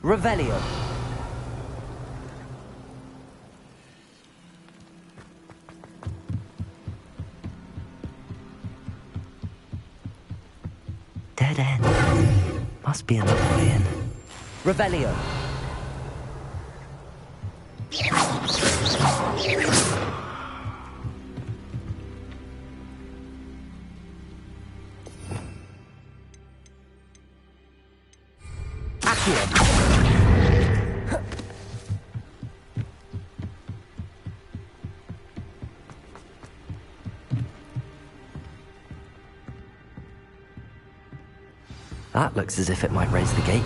Revelio. Dead end. Must be another way in. Revelio. Accio. That looks as if it might raise the gate.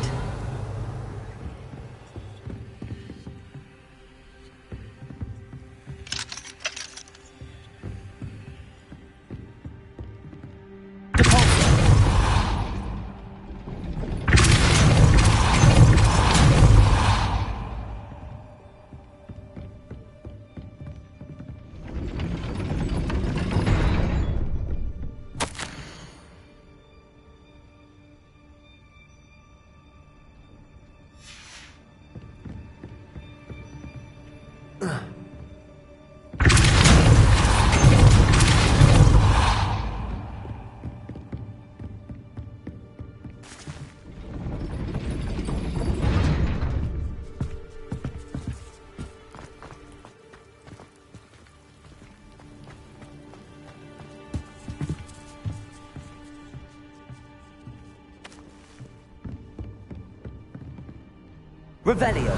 Revelio.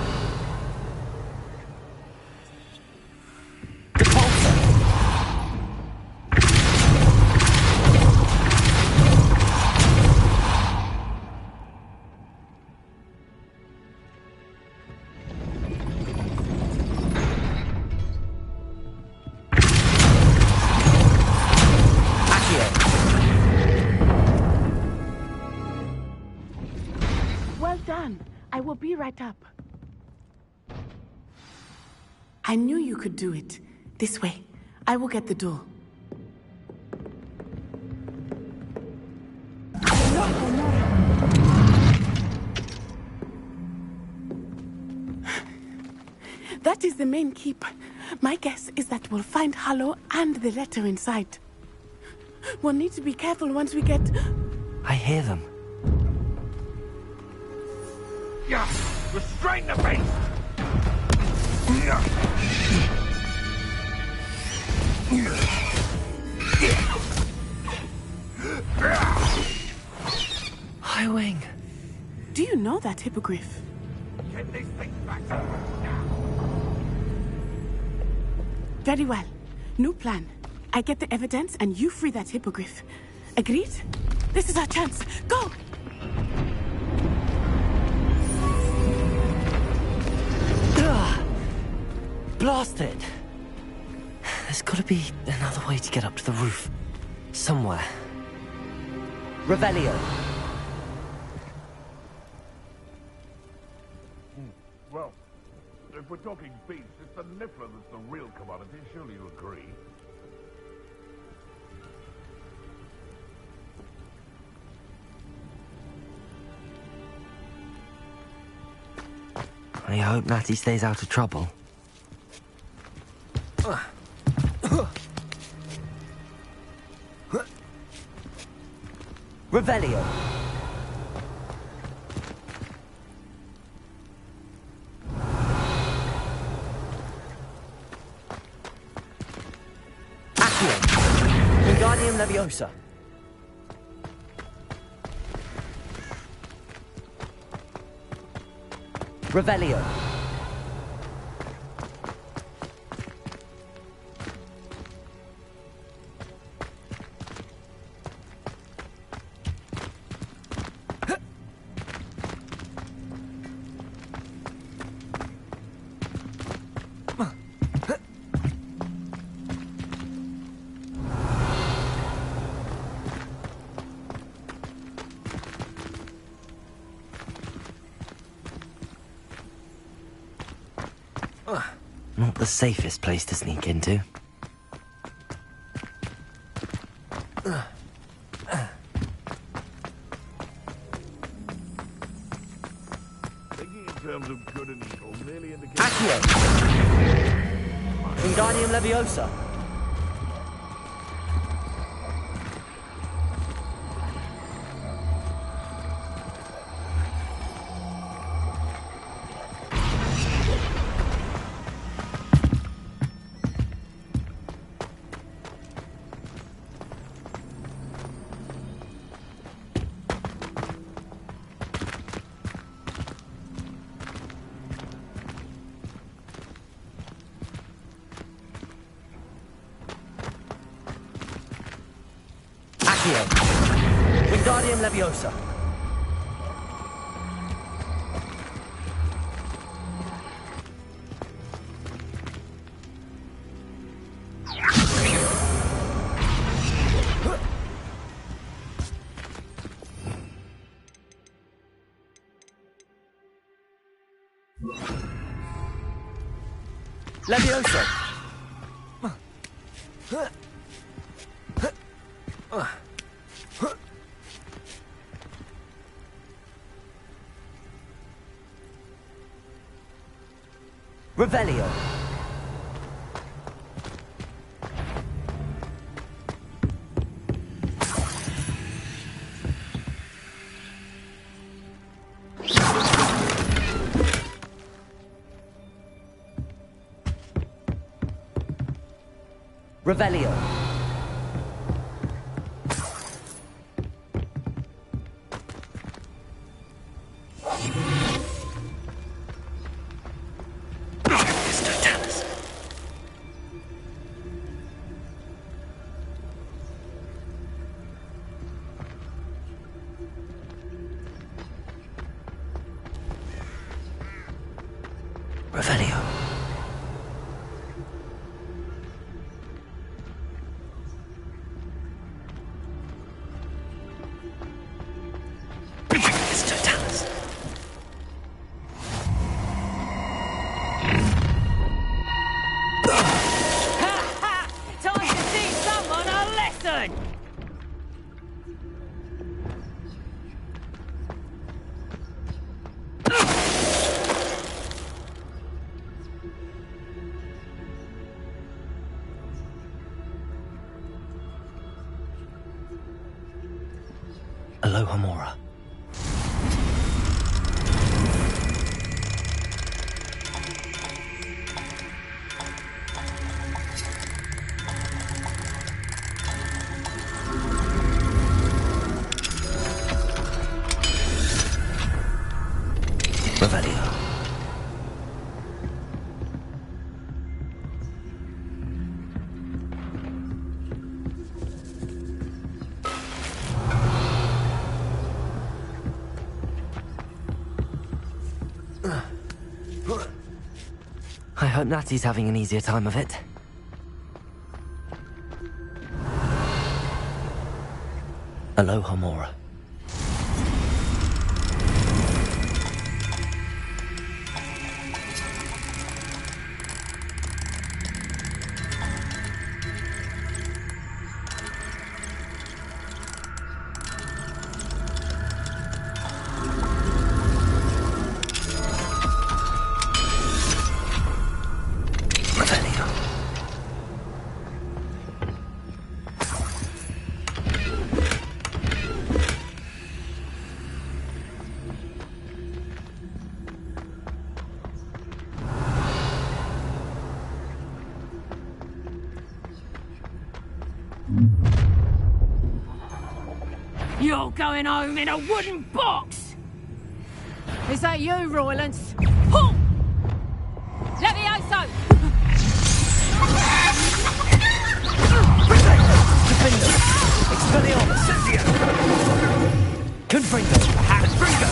Well done. I will be right up. I knew you could do it. This way. I will get the door. That is the main keep. My guess is that we'll find Harlow and the letter inside. We'll need to be careful once we get... I hear them. Yeah! Restrain the beast! Highwing. Do you know that hippogriff? Get this thing back. Very well. New plan. I get the evidence and you free that hippogriff. Agreed? This is our chance. Go! Blast it! There's gotta be another way to get up to the roof. Somewhere. Revelio. Well, if we're talking beasts, it's the Niffler that's the real commodity. Surely you agree. I hope Natty stays out of trouble. Revelio. Accio. Wingardium Leviosa. Revelio. Not the safest place to sneak into. Thinking in terms of good and evil, merely indicates... Accio! Wingardium Leviosa. Wingardium Leviosa. Leviosa. Revelio. Revelio. Revelio. Time to teach someone a lesson! Alohomora. Revelio. I hope Natty's having an easier time of it. Alohomora. You're going home in a wooden box! Is that you, Roylance? Pull! Levioso! Expelliarmus! Confringo! Confringo!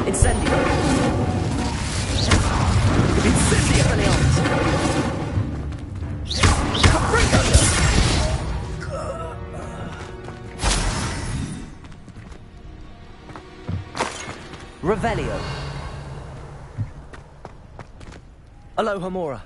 Incendio! Incendio! Confringo! Revelio. Alohomora.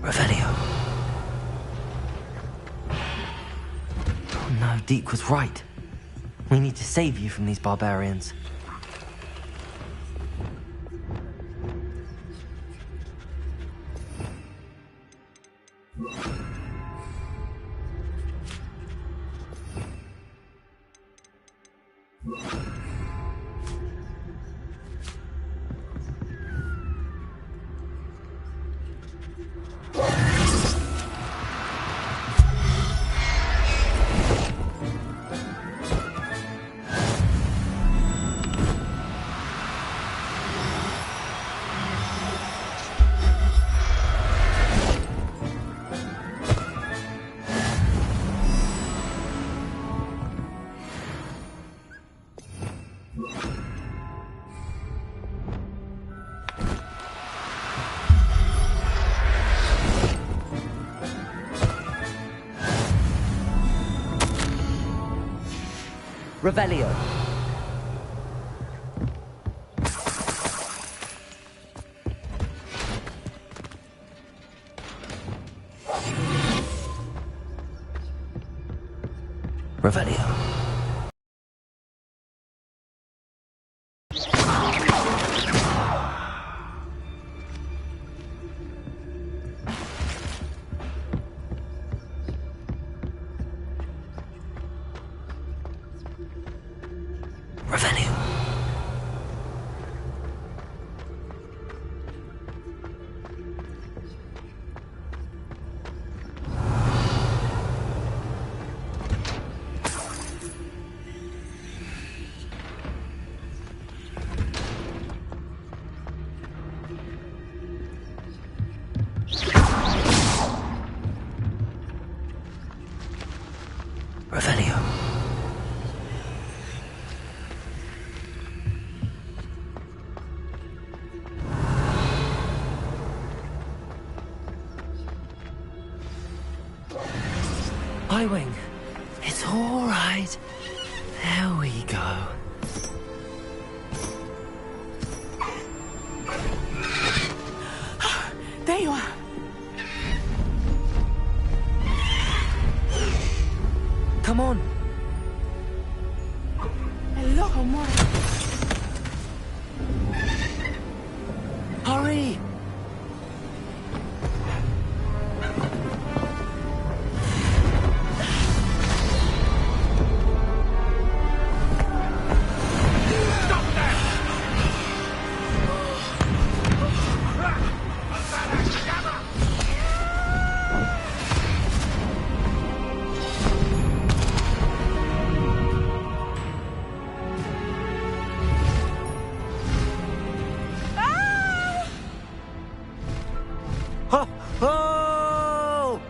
Revelio. Oh no, Deke was right. We need to save you from these barbarians. Revelio. Revelio. Revelio. Revelio. Highwing. It's all right. There we go. There you are. Come on. Hello, Homora. Hurry! Oh!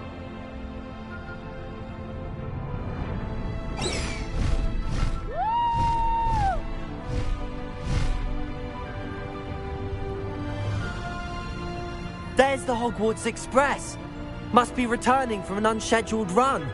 There's the Hogwarts Express. Must be returning from an unscheduled run.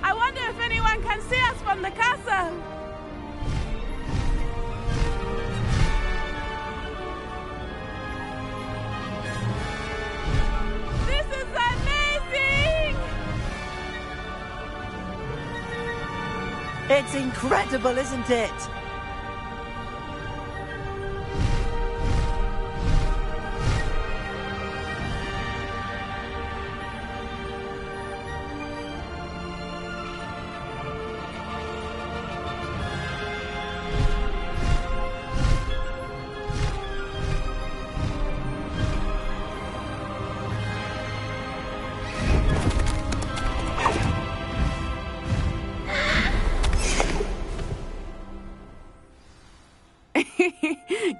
I wonder if anyone can see us from the castle. This is amazing! It's incredible, isn't it?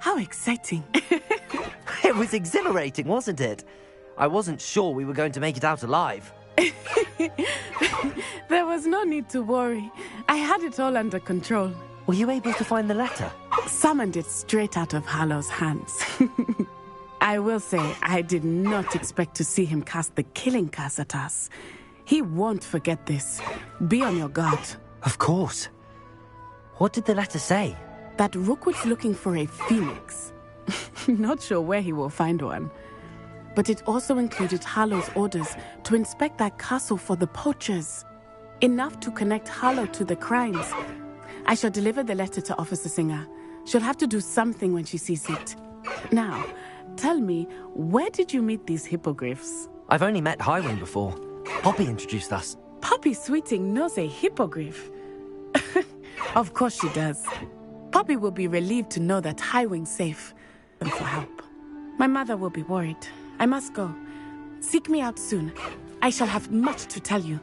How exciting. It was exhilarating, wasn't it? I wasn't sure we were going to make it out alive. There was no need to worry. I had it all under control. Were you able to find the letter? Summoned it straight out of Hallow's hands. I will say, I did not expect to see him cast the killing curse at us. He won't forget this. Be on your guard. Of course. What did the letter say? That Rookwood's looking for a phoenix. Not sure where he will find one. But it also included Harlow's orders to inspect that castle for the poachers. Enough to connect Harlow to the crimes. I shall deliver the letter to Officer Singer. She'll have to do something when she sees it. Now, tell me, where did you meet these hippogriffs? I've only met Highwing before. Poppy introduced us. Poppy Sweeting knows a hippogriff. Of course she does. Poppy will be relieved to know that Highwing's safe and for help. My mother will be worried. I must go. Seek me out soon. I shall have much to tell you.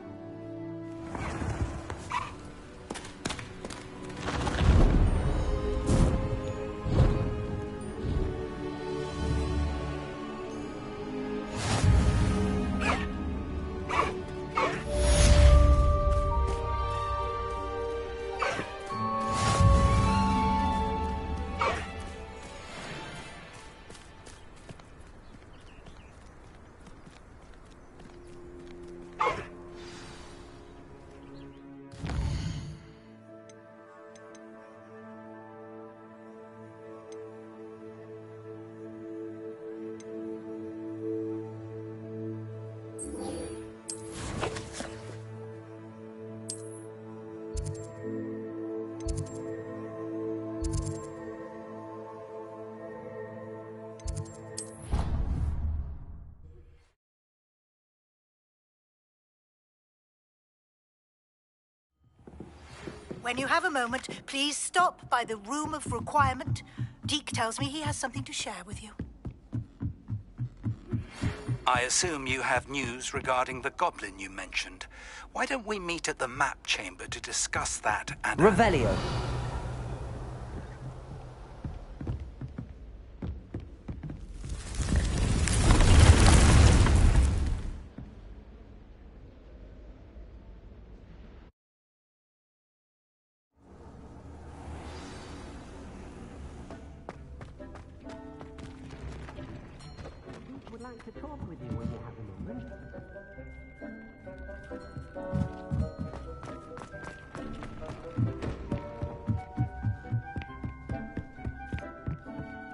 When you have a moment, please stop by the Room of Requirement. Deke tells me he has something to share with you. I assume you have news regarding the goblin you mentioned. Why don't we meet at the map chamber to discuss that and... Revelio. like to talk with you when you have a moment.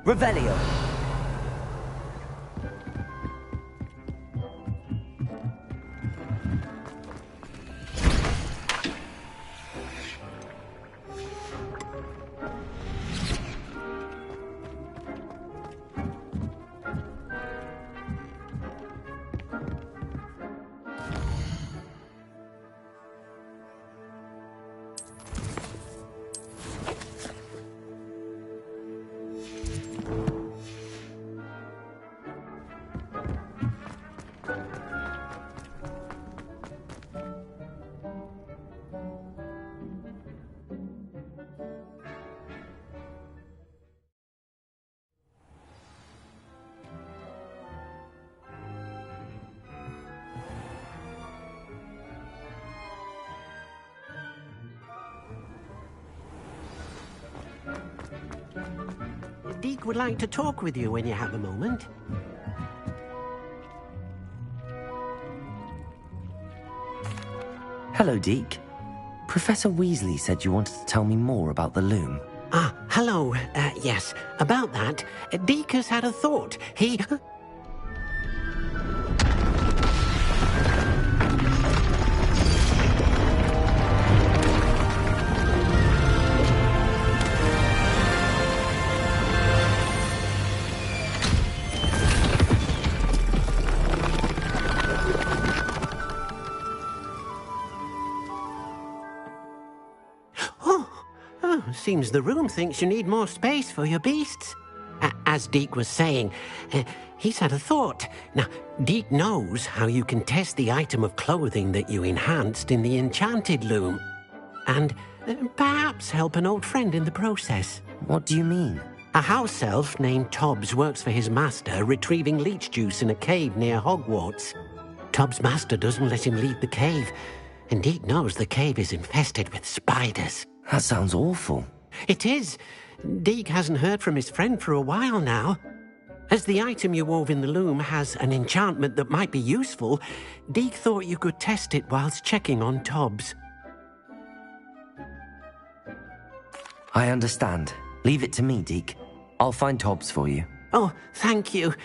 Revelio. Deke would like to talk with you when you have a moment. Hello, Deke. Professor Weasley said you wanted to tell me more about the loom. Ah, hello. Yes, about that, Deke has had a thought. He... Seems the room thinks you need more space for your beasts. As Deke was saying, he's had a thought. Now, Deke knows how you can test the item of clothing that you enhanced in the enchanted loom. And perhaps help an old friend in the process. What do you mean? A house elf named Tobbs works for his master, retrieving leech juice in a cave near Hogwarts. Tobbs' master doesn't let him leave the cave, and Deke knows the cave is infested with spiders. That sounds awful. It is. Deke hasn't heard from his friend for a while now. As the item you wove in the loom has an enchantment that might be useful, Deke thought you could test it whilst checking on Tobbs. I understand. Leave it to me, Deke. I'll find Tobbs for you. Oh, thank you.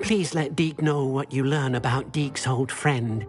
Please let Deke know what you learn about Deke's old friend.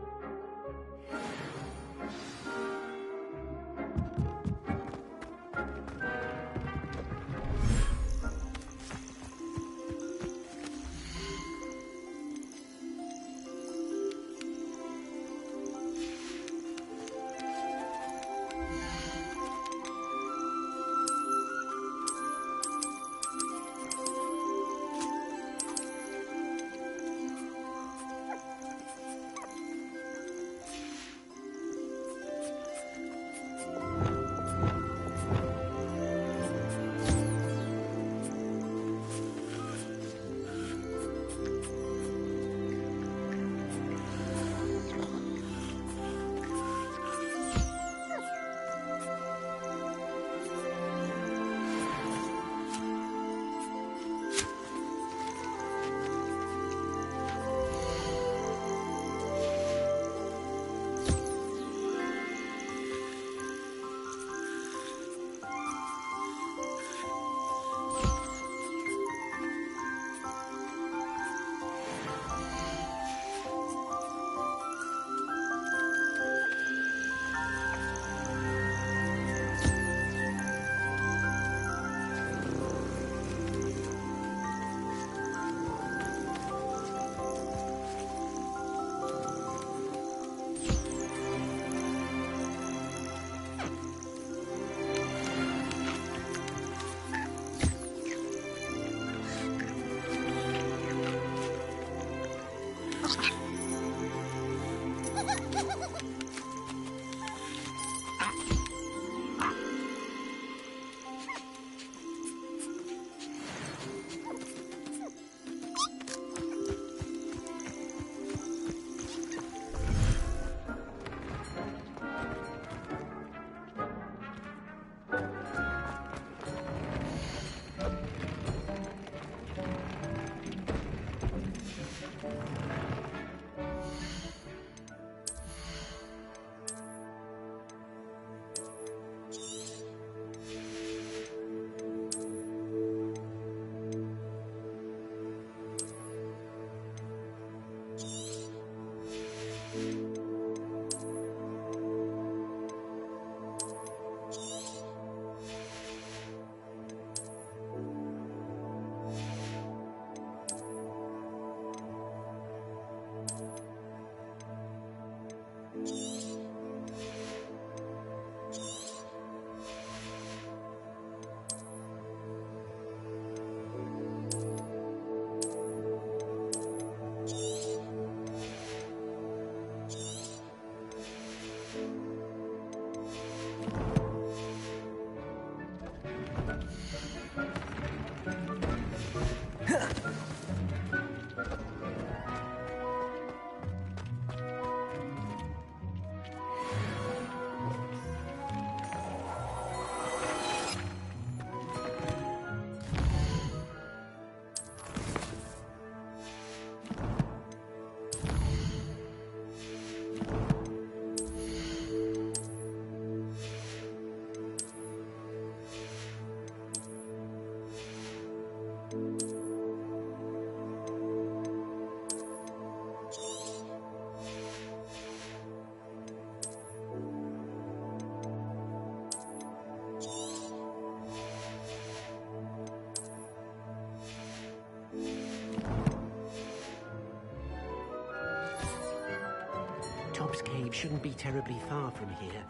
Top's cave shouldn't be terribly far from here.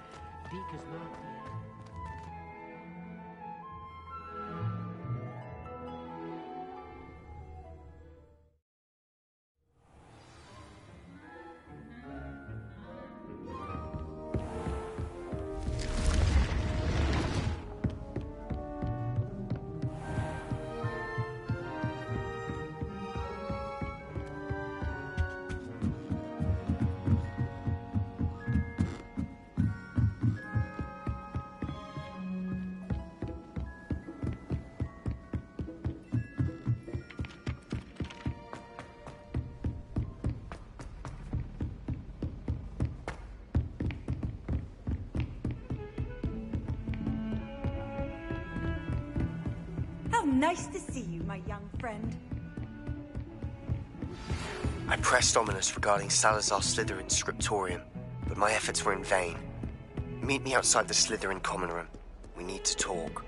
Deek has marked the... Nice to see you, my young friend. I pressed Ominous regarding Salazar Slytherin's scriptorium, but my efforts were in vain. Meet me outside the Slytherin common room. We need to talk.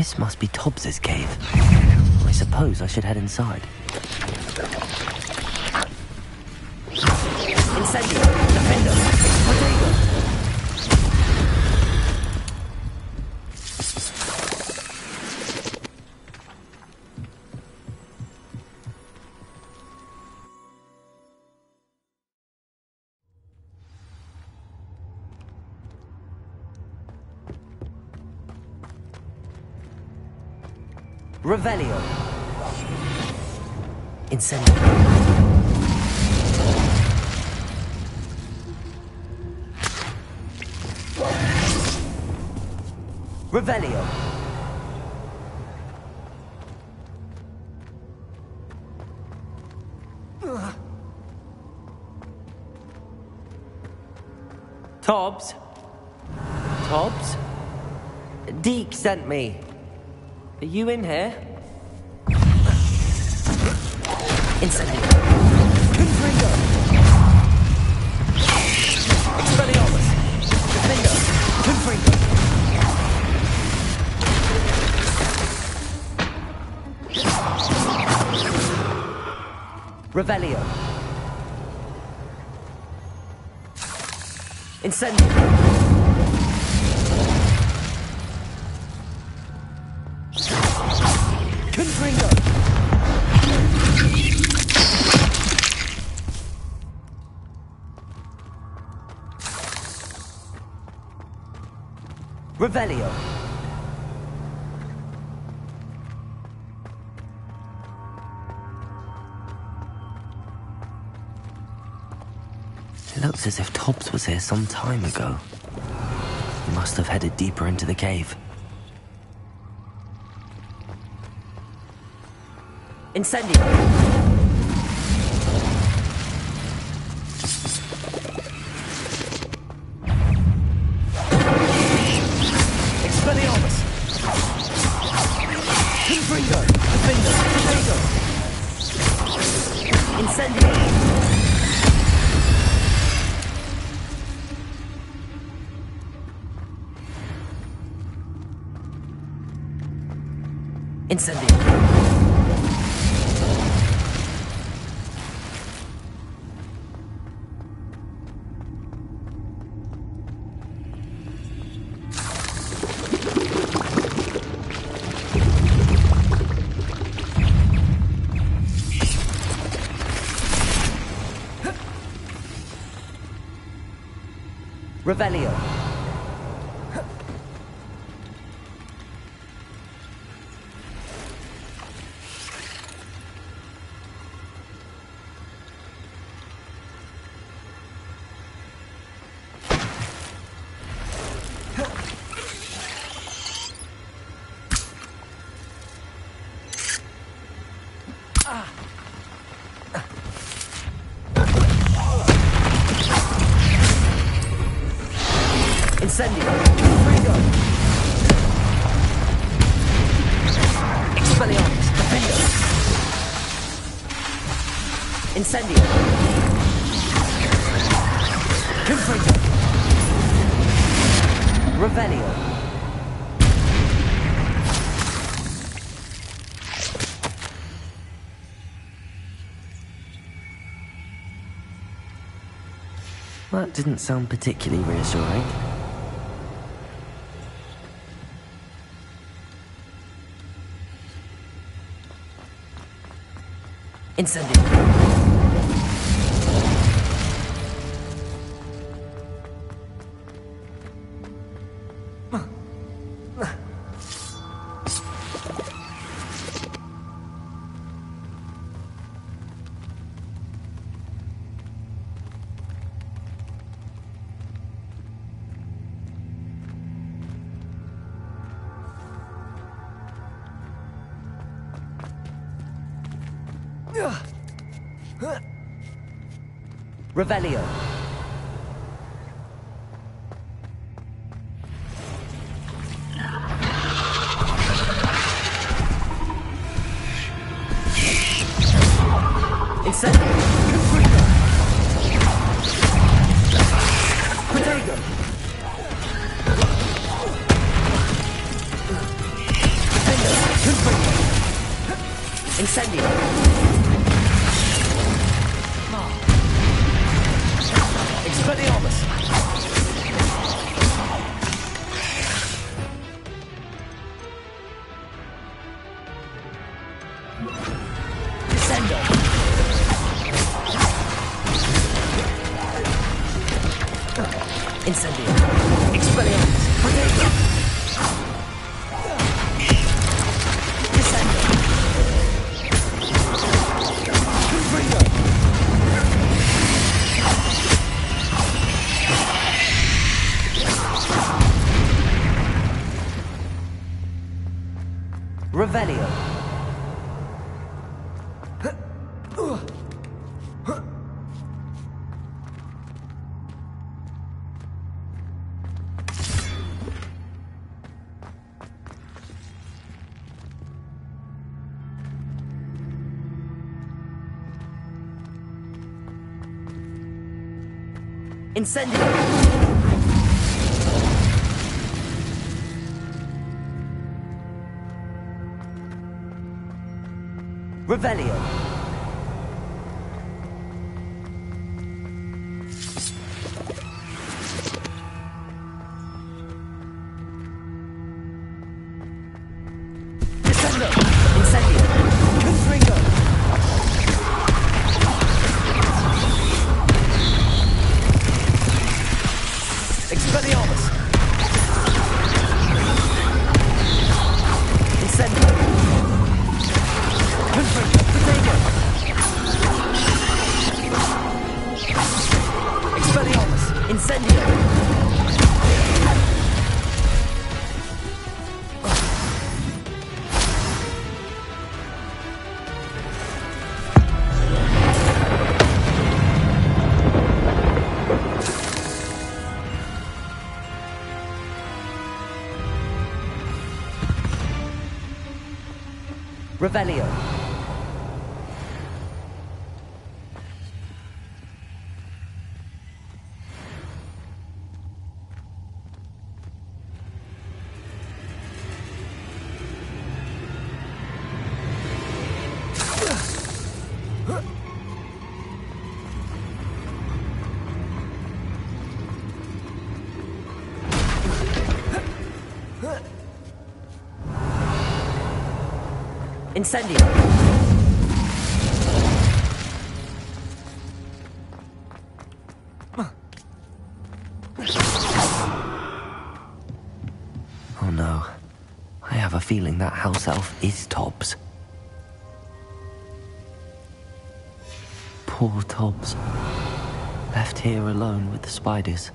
This must be Tobbs's cave. I suppose I should head inside. Incendio! Defender! Potato! Revelio. Incendio. Revelio. Tobbs? Tobbs? Deke sent me. Are you in here? Incendio. Confringo. Expelliarmus. Defendo. Confringo. Revelio. Incendio. Confringo. Revelio. It looks as if Tobbs was here some time ago. He must have headed deeper into the cave. Incendio! Expelliarmus! Confringo! Defendo! Defendo! Incendio! Incendio! Revelio. Incendio! Confringo! Expelliarmus! Defendo! Incendio! Confringo! Revelio! That didn't sound particularly reassuring. Incendio. Revelio. Incendio. Confringo. Protego. Defendo. Confringo. Incendio. Expelliarmus! Descendo! Incendio! Expelliarmus! Protego! Descendo! Confringo! Revelio. Incendio! Revelio! Descendo! Incendio! Confringo! Expelliarmus! Incendio! Confringo! Potato! Expelliarmus! Incendio! Revelio. Incendio! Oh no. I have a feeling that house elf is Tobbs. Poor Tobbs. Left here alone with the spiders.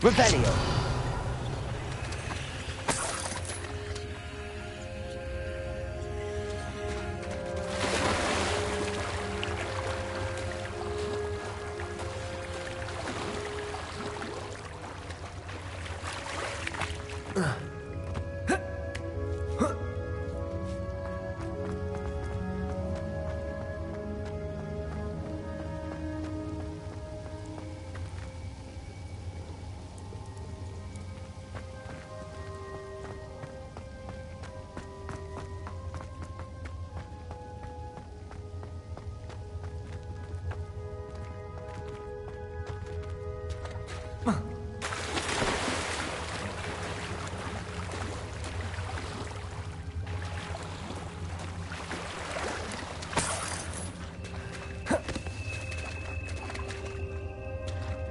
Revelio.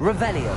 Revelio.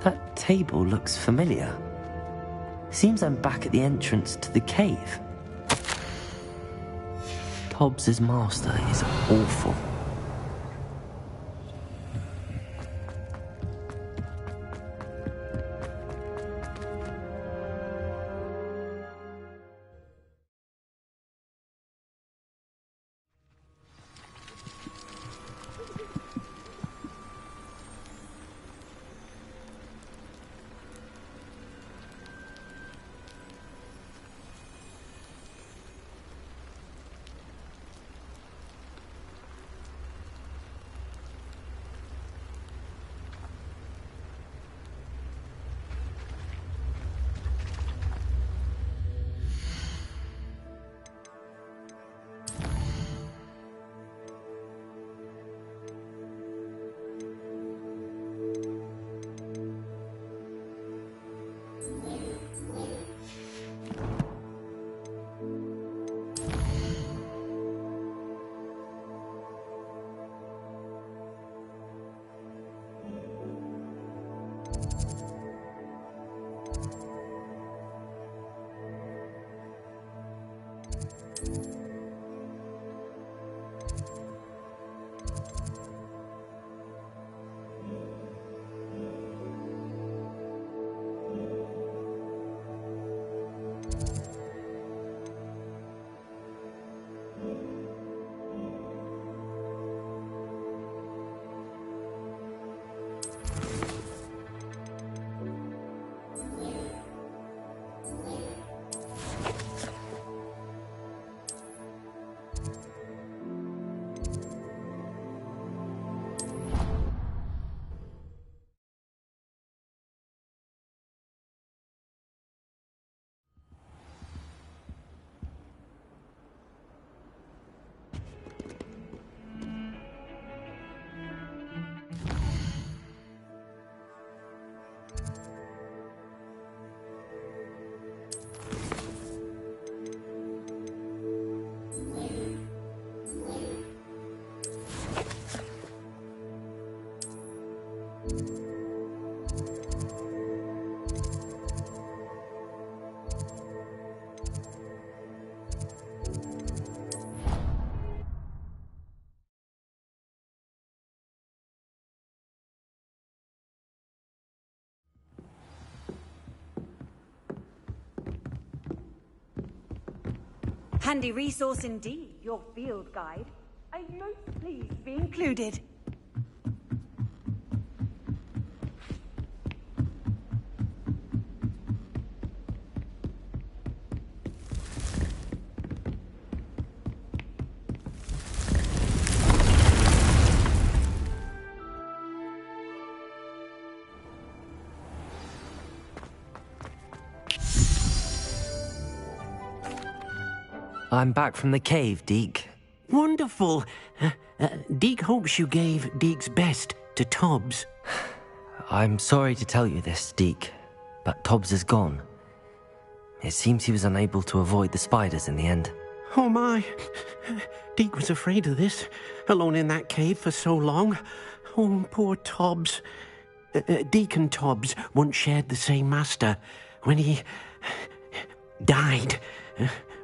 That table looks familiar. Seems I'm back at the entrance to the cave. Tobbs's master is awful. Handy resource indeed, your field guide. I'm most pleased to be included. I'm back from the cave, Deke. Wonderful. Deke hopes you gave Deke's best to Tobbs. I'm sorry to tell you this, Deke, but Tobbs is gone. It seems he was unable to avoid the spiders in the end. Oh my. Deke was afraid of this, alone in that cave for so long. Oh, poor Tobbs. Deke and Tobbs once shared the same master. When he died,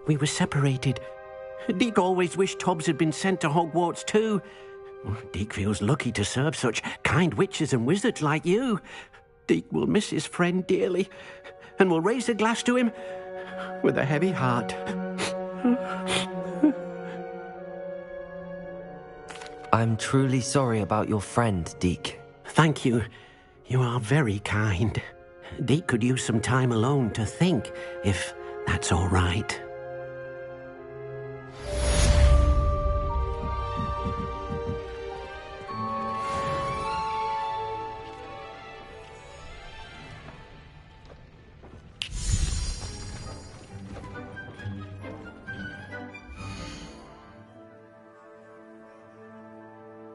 we were separated. Deke always wished Tobbs had been sent to Hogwarts too. Deke feels lucky to serve such kind witches and wizards like you. Deke will miss his friend dearly, and will raise a glass to him with a heavy heart. I'm truly sorry about your friend, Deke. Thank you. You are very kind. Deke could use some time alone to think, if that's all right.